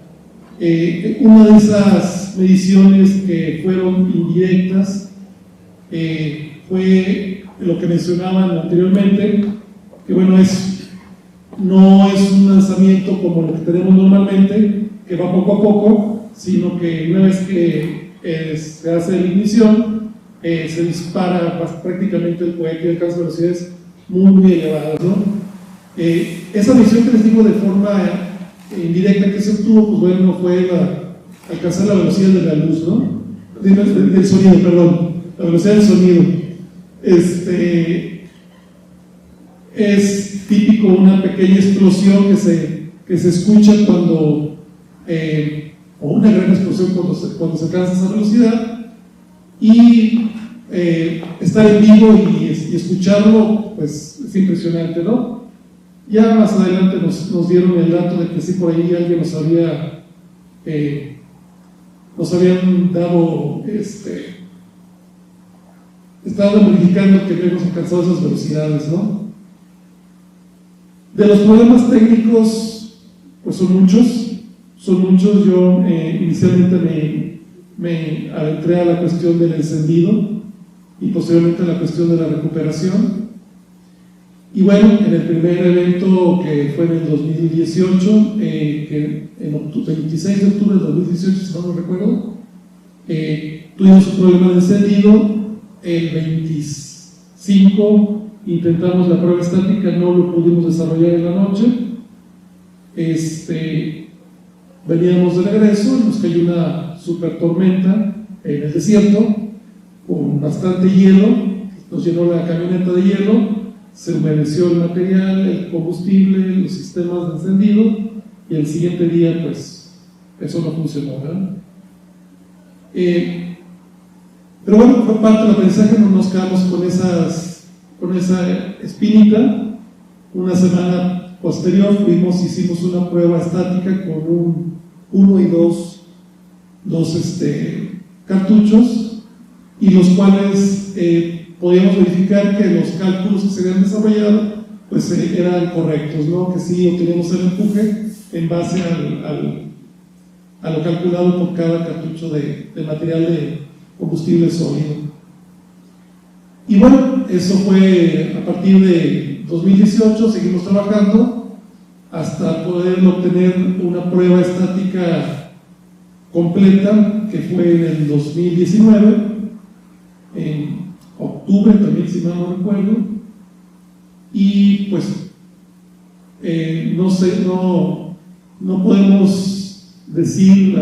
Una de esas mediciones que fueron indirectas fue lo que mencionaban anteriormente, que bueno, no es un lanzamiento como lo que tenemos normalmente, que va poco a poco, sino que una vez que se hace la ignición, se dispara prácticamente el cohete y alcanza velocidades muy elevadas, ¿no? Esa medición que les digo de forma indirecta que se obtuvo, pues bueno, fue alcanzar la velocidad de la luz, ¿no? Del sonido, perdón. la velocidad del sonido. Es típico una pequeña explosión que se escucha cuando, o una gran explosión cuando se alcanza esa velocidad, y estar en vivo y escucharlo, pues es impresionante, ¿no? Ya más adelante nos dieron el dato de que sí, por ahí alguien nos habían dado, estaban verificando que habíamos alcanzado esas velocidades, ¿no? De los problemas técnicos, pues son muchos. Yo inicialmente me adentré a la cuestión del encendido y posteriormente a la cuestión de la recuperación. Y bueno, en el primer evento, que fue en el 2018, que en 26 de octubre del 2018, si no me recuerdo, tuvimos un problema de encendido. El 25 intentamos la prueba estática, no lo pudimos desarrollar en la noche. Veníamos de regreso, nos cayó una super tormenta en el desierto con bastante hielo, nos llenó la camioneta de hielo, se humedeció el material, el combustible, los sistemas de encendido, y el siguiente día pues eso no funcionó, ¿verdad? Pero bueno, fue parte del aprendizaje, no nos quedamos con esa espinita. Una semana posterior hicimos una prueba estática con 1 y 2 cartuchos, y los cuales podíamos verificar que los cálculos que se habían desarrollado pues eran correctos, ¿no? Que sí obteníamos el empuje en base a lo calculado por cada cartucho de material de combustible sólido. Y bueno, eso fue a partir de 2018, seguimos trabajando hasta poder obtener una prueba estática completa, que fue en el 2019, en octubre también, si mal no recuerdo, y pues no podemos decir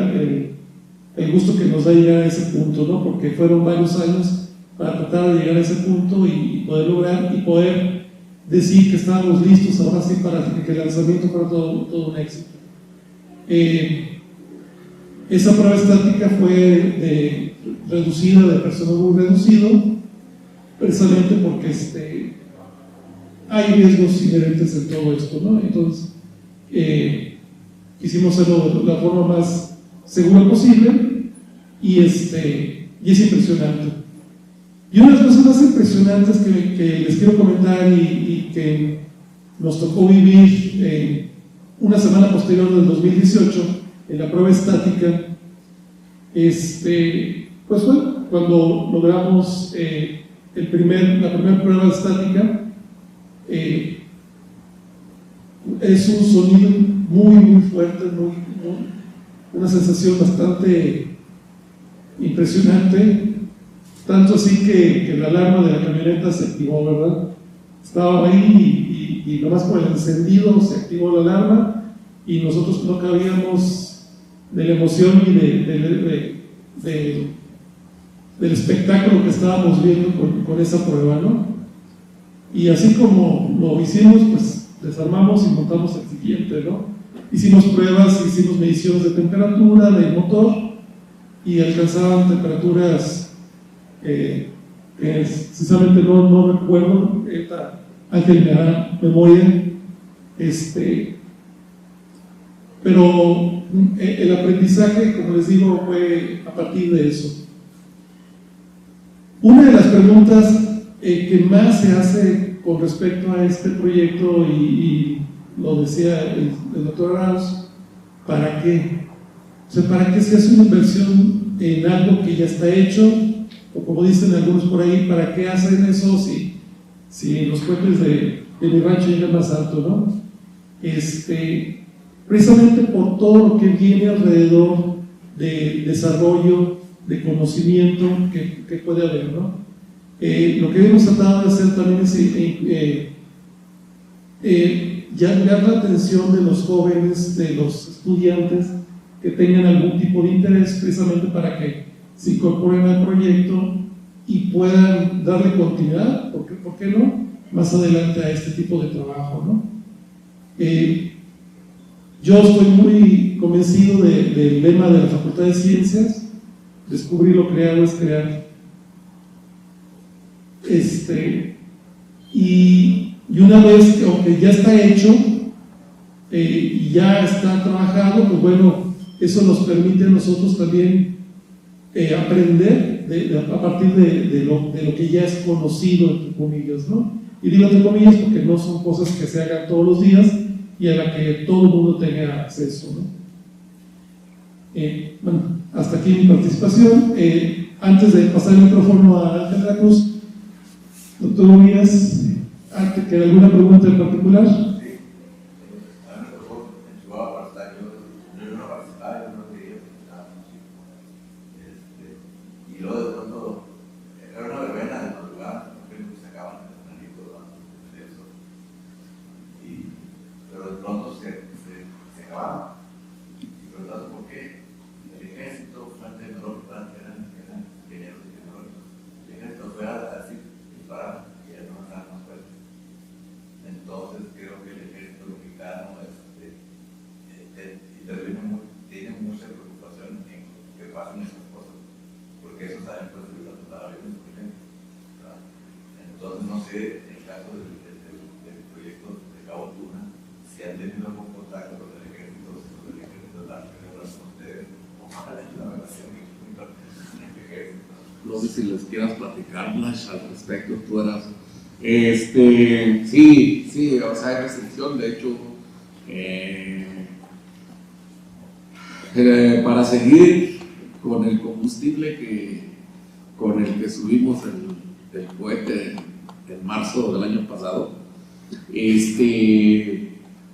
el gusto que nos da llegar a ese punto, ¿no? Porque fueron varios años para tratar de llegar a ese punto y poder lograr y poder decir que estábamos listos ahora sí para que el lanzamiento fuera todo un éxito. Esa prueba estática fue reducida, de personal muy reducido, precisamente porque hay riesgos inherentes en todo esto, ¿no? Entonces quisimos hacerlo de la forma más segura posible, y es impresionante. Y una de las cosas más impresionantes que les quiero comentar y que nos tocó vivir una semana posterior del 2018 en la prueba estática, pues bueno, cuando logramos la primera prueba estática, es un sonido muy fuerte, una sensación bastante impresionante, tanto así que la alarma de la camioneta se activó, ¿verdad? Estaba ahí y nomás por el encendido se activó la alarma, y nosotros no cabíamos de la emoción y del espectáculo que estábamos viendo con esa prueba, ¿no? Y así como lo hicimos, pues desarmamos y montamos el siguiente, ¿no? Hicimos pruebas, hicimos mediciones de temperatura del motor, y alcanzaban temperaturas que sinceramente no recuerdo. Ángel me hará memoria, pero el aprendizaje, como les digo, fue a partir de eso. Una de las preguntas que más se hace con respecto a este proyecto, y lo decía el doctor Arauz, ¿para qué? O sea, ¿para qué se hace una inversión en algo que ya está hecho? O como dicen algunos por ahí, ¿para qué hacen eso si los puentes de mi rancho llegan más alto, ¿no? Precisamente por todo lo que viene alrededor de desarrollo, de conocimiento que puede haber, ¿no? Lo que hemos tratado de hacer también es llamar la atención de los jóvenes, de los estudiantes que tengan algún tipo de interés, precisamente para que se incorporen al proyecto y puedan darle continuidad, ¿por qué no?, más adelante a este tipo de trabajo, ¿no? Yo estoy muy convencido del lema de la Facultad de Ciencias: descubrir lo creado es crear. Y una vez que, aunque ya está hecho y ya está trabajado, pues bueno, eso nos permite a nosotros también aprender a partir de lo que ya es conocido, entre comillas, ¿no? Y digo entre comillas porque no son cosas que se hagan todos los días y a la que todo el mundo tenga acceso, ¿no? Bueno, hasta aquí mi participación. Antes de pasar el micrófono a Ángel de la Cruz, doctor Urias, ¿queda alguna pregunta en particular? Y luego de pronto era una verbena de madrugada, porque no se acaban de planito de eso. Pero de pronto se acababa. Y preguntando por qué. El ejército, parte de Europa, eran ingenieros tecnológicos. El ejército fue así, disparar y ya no estaban más fuertes. Entonces creo que el ejército mexicano tiene mucha preocupación en que pasen esas cosas, porque eso también puede ser la aviones, por ejemplo. Entonces, no sé, en el caso del proyecto de Cabo Tuna, si han tenido algún contacto con el ejército de la relación de la relación con el ejército. No sé si les quieras platicar, Nash, al respecto. Tú eras. Sí, o sea, hay restricción. De hecho, para seguir con el combustible con el que subimos el cohete en marzo del año pasado,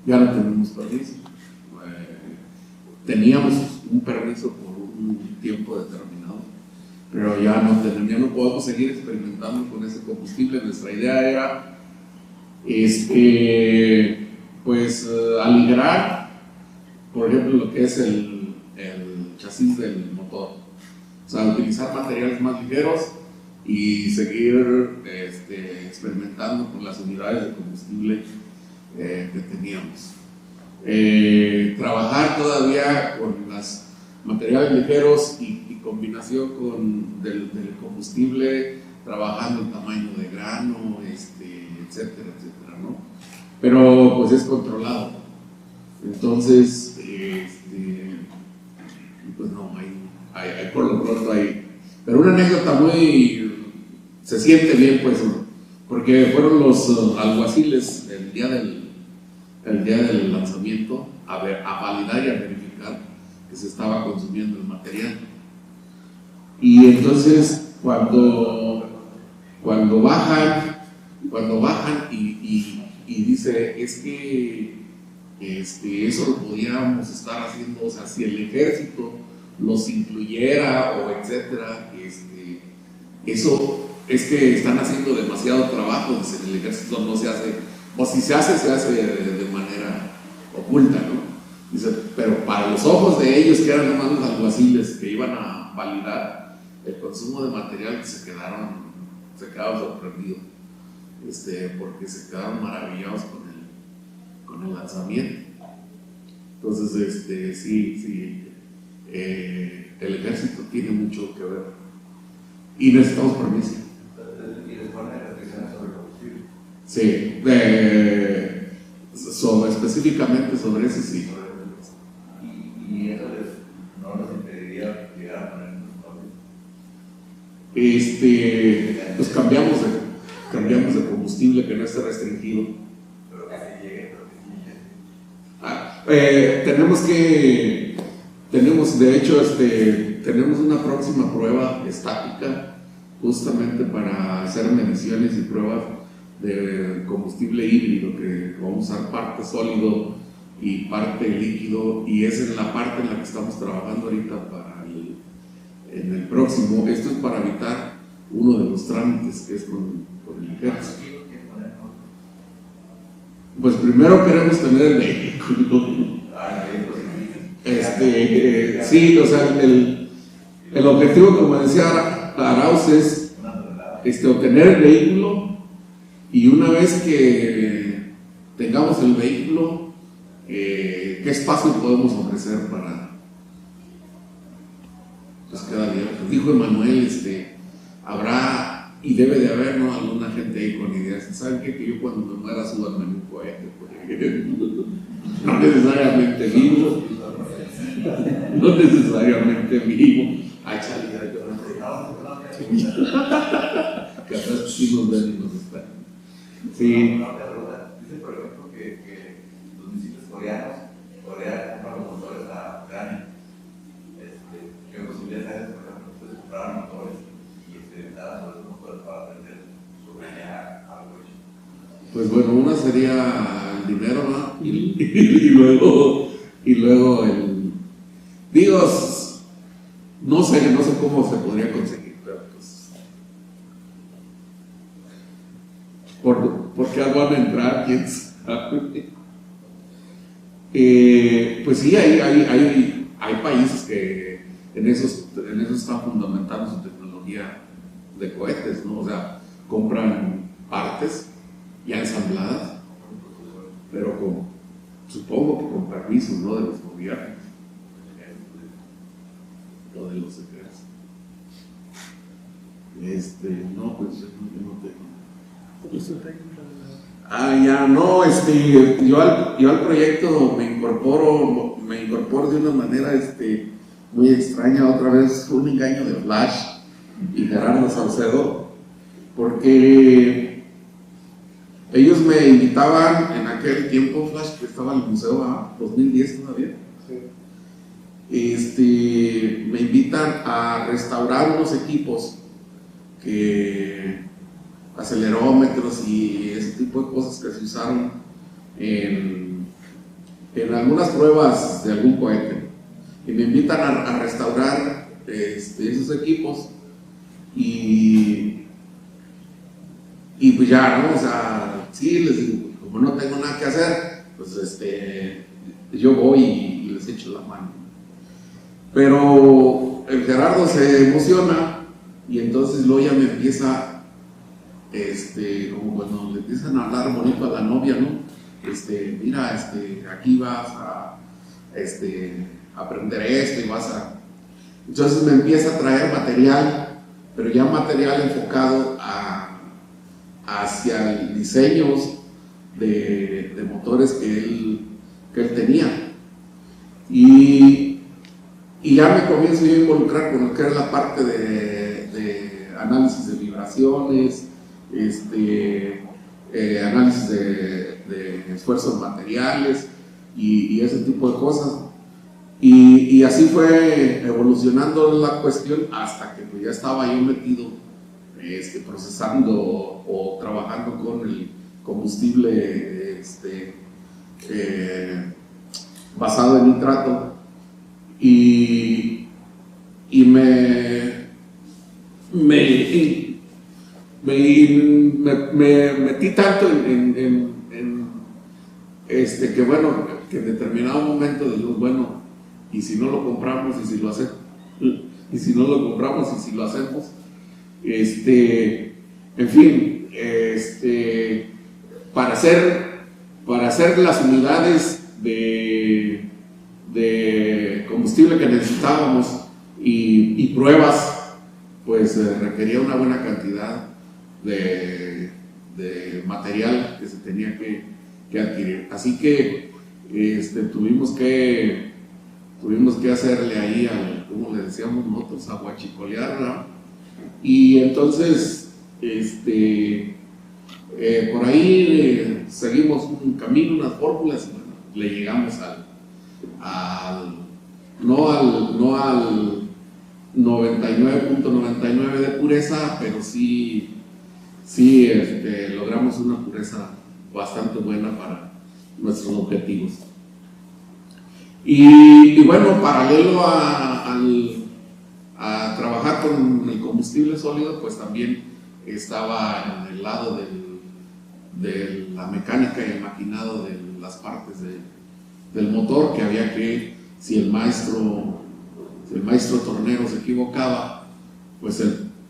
ya no tenemos permiso. Teníamos un permiso por un tiempo determinado, pero ya no podemos seguir experimentando con ese combustible. Nuestra idea era aligerar, por ejemplo, lo que es el chasis del motor, o sea, utilizar materiales más ligeros y seguir experimentando con las unidades de combustible que teníamos. Trabajar todavía con los materiales ligeros y combinación del combustible, trabajando el tamaño de grano, etcétera, ¿no? Pero pues es controlado. Entonces, pues no, hay por lo pronto hay. Pero una anécdota se siente bien, pues, porque fueron los alguaciles el día del lanzamiento a validar y a verificar que se estaba consumiendo el material. Y entonces cuando bajan y dice, es que eso lo podíamos estar haciendo, o sea, si el ejército los incluyera o etcétera, eso es que están haciendo demasiado trabajo. Dice, el ejército no se hace, o si se hace de manera oculta, ¿no? Dice, pero para los ojos de ellos, que eran nomás los alguaciles que iban a validar el consumo de material, se quedaron sorprendidos, porque se quedaron maravillados con el lanzamiento. Entonces, el ejército tiene mucho que ver y necesitamos permiso. ¿Y les ponen restricciones sobre el combustible? Específicamente sobre ese, sí. ¿Y eso no nos impediría llegar a poner los pues cambiamos de combustible que no esté restringido. Pero que sí llegue, tenemos una próxima prueba estática justamente para hacer mediciones y pruebas de combustible híbrido, que vamos a usar parte sólido y parte líquido, y esa es la parte en la que estamos trabajando ahorita en el próximo. Esto es para evitar uno de los trámites que es con el ejército. Pues primero queremos tener el vehículo. Sí, o sea, el objetivo, como decía Arauz, es obtener el vehículo, y una vez que tengamos el vehículo, ¿qué espacio podemos ofrecer para pues cada día? Pues dijo Emanuel, habrá y debe de haber, ¿no?, alguna gente ahí con ideas. ¿Saben qué? Que yo cuando me muera súbanme en un cohete, no necesariamente vivo, no necesariamente vivo. Ay, chale, yo no sé. Que atrás sí nos ven y nos están. Sí. Dice, por ejemplo, que los municipios coreanos, Corea compra los motores a Ucrania. ¿Qué posibilidades hay, por ejemplo, ustedes compraran motores y daban sobre los motores para aprender sobre allá algo hecho? Pues bueno, una sería el dinero, ¿no? y luego el... Digo, no sé cómo se podría conseguir, pero pues... ¿Por qué van a entrar? ¿Quién sabe? Pues sí, hay países que en eso están fundamentando su tecnología de cohetes, ¿no? O sea, compran partes ya ensambladas, pero supongo que con permiso, ¿no?, de los gobiernos o de los secretos. No, pues yo no tengo. Ya no, yo al proyecto me incorporo de una manera muy extraña. Otra vez fue un engaño de Flash y Gerardo Saucedo, porque ellos me invitaban en aquel tiempo, Flash, que estaba en el museo, 2010 todavía. Me invitan a restaurar unos equipos, acelerómetros y ese tipo de cosas que se usaron en algunas pruebas de algún cohete, y me invitan a restaurar esos equipos, y pues ya, ¿no? O sea, sí, les digo, como no tengo nada que hacer, pues yo voy y les echo la mano. Pero el Gerardo se emociona, y entonces luego ya me empieza, como cuando le empiezan a hablar bonito a la novia, ¿no? Mira, aquí vas a aprender esto y vas a... Entonces me empieza a traer material, pero ya material enfocado hacia diseños de motores que él tenía. Y ya me comienzo yo a involucrar con lo que era la parte de análisis de vibraciones, análisis de esfuerzos materiales y ese tipo de cosas. Y así fue evolucionando la cuestión hasta que pues ya estaba yo metido procesando o trabajando con el combustible basado en nitrato, y me metí tanto en que bueno, que en determinado momento digo, bueno, y si no lo compramos y si lo hacemos, y si no lo compramos y si lo hacemos, en fin, para hacer las unidades de combustible que necesitábamos y pruebas, pues requería una buena cantidad de material que se tenía que adquirir. Así que tuvimos que hacerle ahí, como le decíamos nosotros, aguachicolear, ¿no? Y entonces por ahí seguimos un camino, unas fórmulas, y bueno, le llegamos no al 99.99 de pureza, pero sí logramos una pureza bastante buena para nuestros objetivos. Y bueno, paralelo a trabajar con el combustible sólido, pues también estaba en el lado de la mecánica y el maquinado de las partes del motor, que había que, si el maestro tornero se equivocaba, pues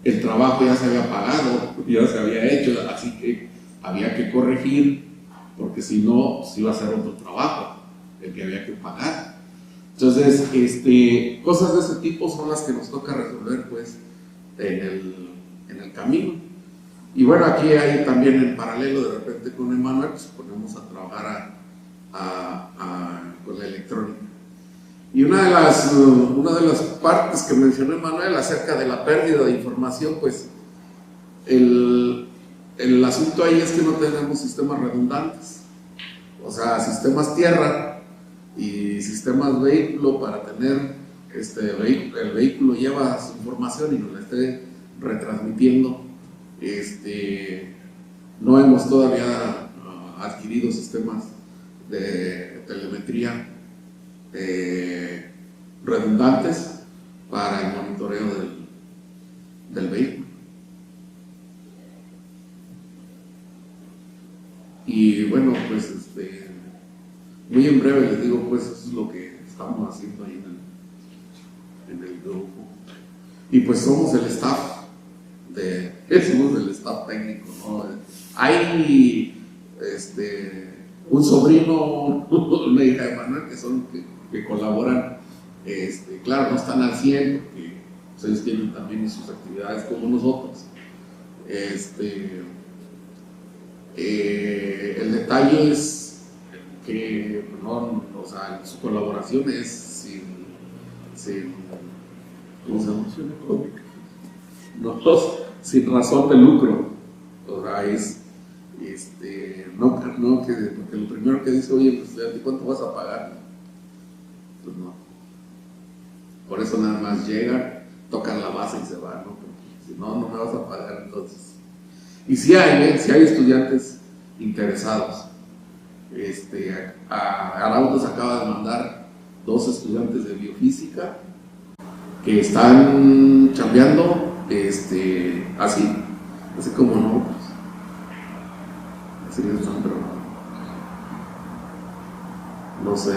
el trabajo ya se había pagado, ya se había hecho, así que había que corregir, porque si no, se iba a hacer otro trabajo, el que había que pagar. Entonces, cosas de ese tipo son las que nos toca resolver, pues, en el camino. Y bueno, aquí hay también en paralelo, de repente con Emanuel, pues ponemos a trabajar con la electrónica. Y una de las partes que mencionó Emanuel acerca de la pérdida de información, pues el asunto ahí es que no tenemos sistemas redundantes, o sea, sistemas tierra y sistemas vehículo para tener el vehículo lleva su información y nos la esté retransmitiendo. No hemos todavía adquirido sistemas de telemetría redundantes para el monitoreo del vehículo. Y bueno, pues muy en breve les digo, pues eso es lo que estamos haciendo ahí en el grupo. Y pues somos el staff somos el staff técnico, ¿no? Hay un sobrino, una hija de Manuel que colaboran, claro, no están al 100 porque pues, ellos tienen también sus actividades como nosotros. El detalle es que no, o sea, su colaboración es sin ¿cómo se llama? No, sin razón de lucro. O sea, no que porque lo primero que dice, oye, pues ¿cuánto vas a pagar? Pues no. Por eso nada más llegan, tocan la base y se van, ¿no? Porque si no, no me vas a pagar entonces. Y sí hay estudiantes interesados. Arauto nos acaba de mandar 2 estudiantes de biofísica que están chambeando así como no, pues, así están, pero no sé,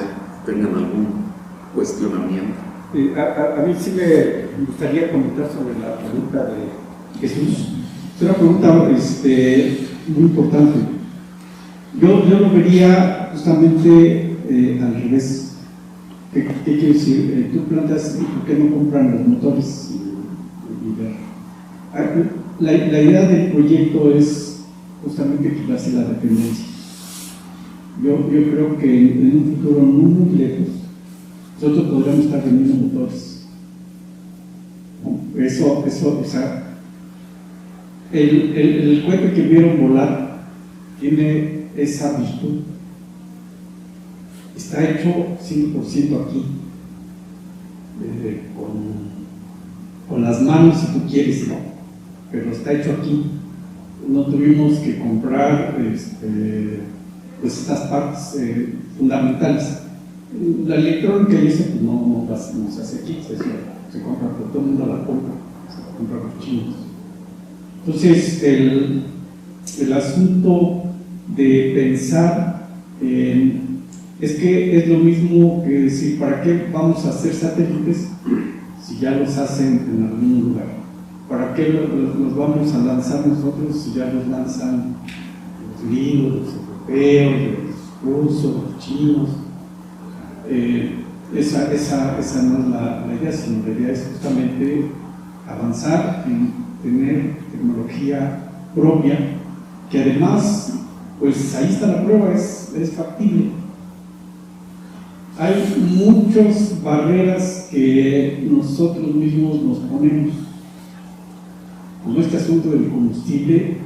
tengan algún cuestionamiento. A mí sí me gustaría comentar sobre la pregunta de Jesús. Es una pregunta muy importante. Yo lo vería justamente al revés. ¿Qué quiero decir? Tú planteas por qué no compran los motores y ver. La idea del proyecto es justamente quitarse la dependencia. Yo creo que en un futuro muy lejos nosotros podríamos estar vendiendo motores. ¿No? Eso, o sea, el cohete que vieron volar tiene esa virtud. Está hecho 100% aquí, con las manos si tú quieres, ¿no? Pero está hecho aquí. No tuvimos que comprar pues estas partes fundamentales. La electrónica y eso pues no se hace aquí, se compra, pero todo el mundo la compra, se compra los chinos. Entonces, el asunto de pensar es que es lo mismo que decir, ¿para qué vamos a hacer satélites si ya los hacen en algún lugar? ¿Para qué los vamos a lanzar nosotros si ya los lanzan los gringos, los europeos, los rusos, los chinos? Esa no es la idea, sino la idea es justamente avanzar en tener tecnología propia, que además, pues ahí está la prueba, es factible. Hay muchas barreras que nosotros mismos nos ponemos, como este asunto del combustible.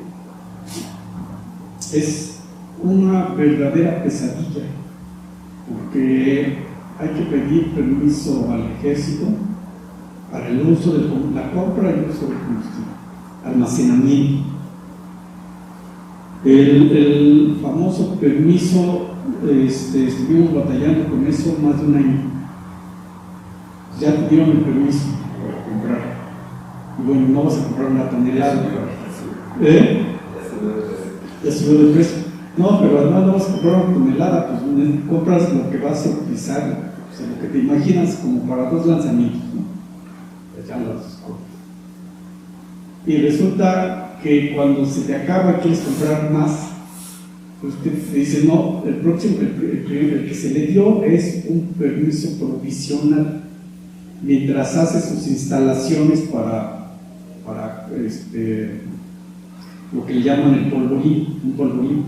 Es una verdadera pesadilla, porque hay que pedir permiso al ejército para el uso de la compra y el uso del combustible, almacenamiento. El famoso permiso, estuvimos batallando con eso más de un año. Ya tuvieron el permiso para comprar. Y bueno, no vas a comprar una tonelada. Ya subió de precio. No, pero además no vas a comprar una tonelada, pues compras lo que vas a utilizar, o sea, lo que te imaginas como para 2 lanzamientos, ¿no? Ya los compras. y resulta que cuando se te acaba quieres comprar más, pues te dice, no, el que se le dio es un permiso provisional mientras hace sus instalaciones para lo que le llaman el polvorín, un polvorín,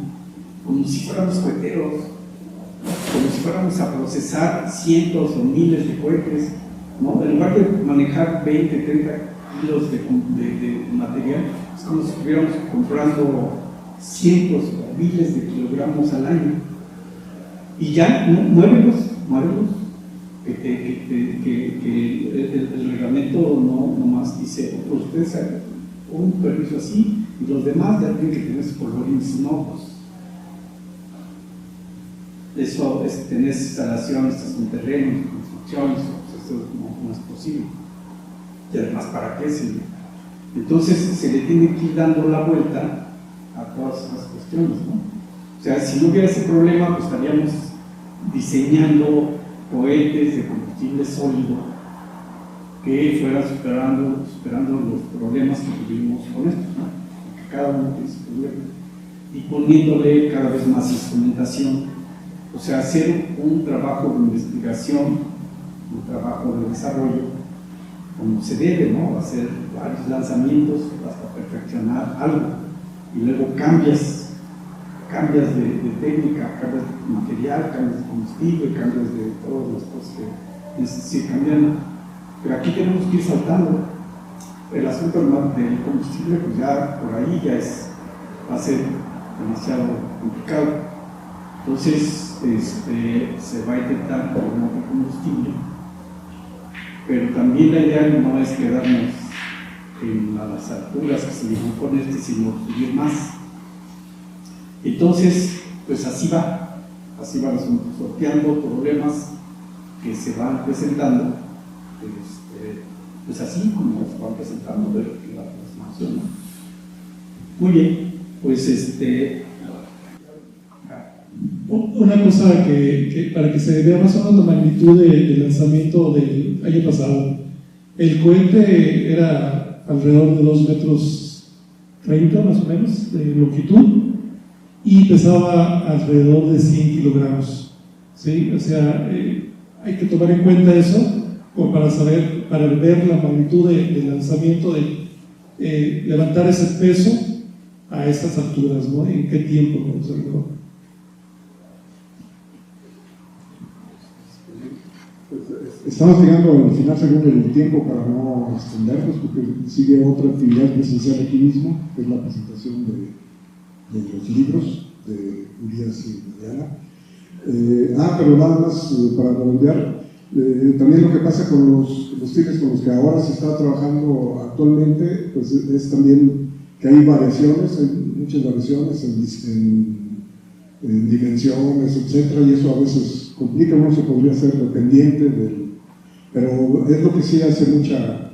como si fuéramos coheteros, como si fuéramos a procesar cientos o miles de cohetes, ¿no? En lugar de manejar 20, 30 kilos de material, es como si estuviéramos comprando cientos o miles de kilogramos al año. Y ya, muévelos, que el reglamento no más dice, ustedes hagan un permiso así, y los demás ya tienen que tener su polvorín, si no, pues eso es tener instalaciones, estás con terrenos, construcciones, pues esto no es posible. Y además, ¿para qué sirve? Entonces se le tiene que ir dando la vuelta a todas esas cuestiones, ¿no? O sea, si no hubiera ese problema, pues estaríamos diseñando cohetes de combustible sólido que fueran superando los problemas que tuvimos con esto, ¿no? Porque cada uno tiene su problema. Y poniéndole cada vez más instrumentación, o sea, hacer un trabajo de investigación, un trabajo de desarrollo, como se debe, ¿no? Hacer varios lanzamientos hasta perfeccionar algo, y luego cambias de técnica, cambias de material, cambias de combustible, cambias de todas las cosas que necesitan cambiando. Pero aquí tenemos que ir saltando. El asunto del combustible, pues ya por ahí va a ser demasiado complicado. Entonces, se va a intentar con otro combustible, pero también la idea no es quedarnos en las alturas que se le impone sino subir más. Entonces, pues así va el asunto, sorteando problemas que se van presentando, pues así como se van presentando de la aproximación, ¿no? Muy bien, pues una cosa que para que se vea más o menos la magnitud del lanzamiento del año pasado, el cohete era alrededor de 2 metros 30 más o menos de longitud y pesaba alrededor de 100 kilogramos, ¿sí? O sea, hay que tomar en cuenta eso para ver la magnitud del lanzamiento, de levantar ese peso a estas alturas, ¿no? ¿En qué tiempo nos logró? Estamos llegando al final segundo del tiempo para no extendernos, porque sigue otra actividad presencial aquí mismo, que es la presentación de los libros de Urias y Mariana. Pero nada más para redondear, también lo que pasa con los combustibles con los que ahora se está trabajando actualmente, pues es también que hay variaciones, hay muchas variaciones en dimensiones, etcétera, y eso a veces complica, uno se podría hacer dependiente pero es lo que sí hace mucha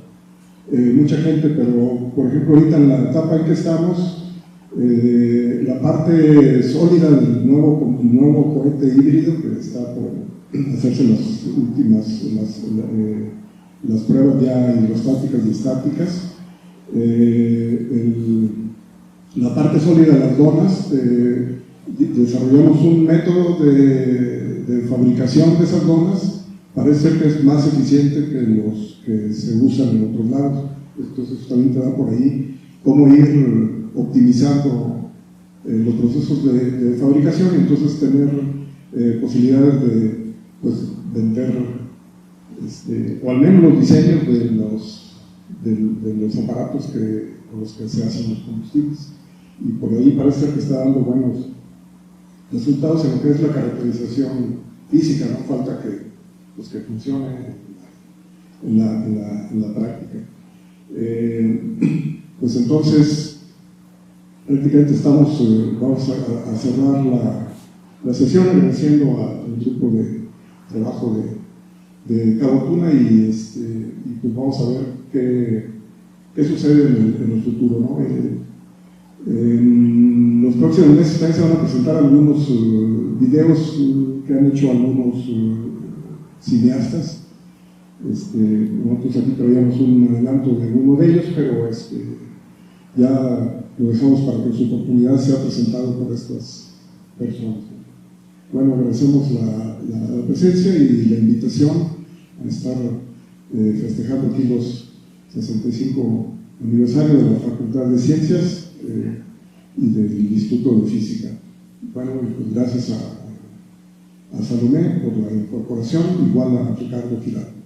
gente. Pero por ejemplo ahorita en la etapa en que estamos, la parte sólida del nuevo cohete híbrido que está por hacerse las pruebas ya hidrostáticas y estáticas, la parte sólida de las donas, desarrollamos un método de fabricación de esas donas. Parece ser que es más eficiente que los que se usan en otros lados. Entonces también te da por ahí cómo ir optimizando los procesos de fabricación y entonces tener posibilidades de vender o al menos los diseños de los aparatos con los que se hacen los combustibles. Y por ahí parece ser que está dando buenos resultados en lo que es la caracterización física. No falta que funcione en la práctica. Pues entonces prácticamente vamos a cerrar la sesión agradeciendo al grupo de trabajo de Cabo Tuna y pues vamos a ver qué sucede en el futuro, ¿no? En los próximos meses también se van a presentar algunos videos que han hecho algunos cineastas. Nosotros aquí traíamos un adelanto de alguno de ellos, pero ya lo dejamos para que su oportunidad sea presentado por estas personas. Bueno, agradecemos la presencia y la invitación a estar festejando aquí los 65 aniversario de la Facultad de Ciencias y del Instituto de Física. Bueno, pues gracias a Salomé por la incorporación, igual a Ricardo Quirado.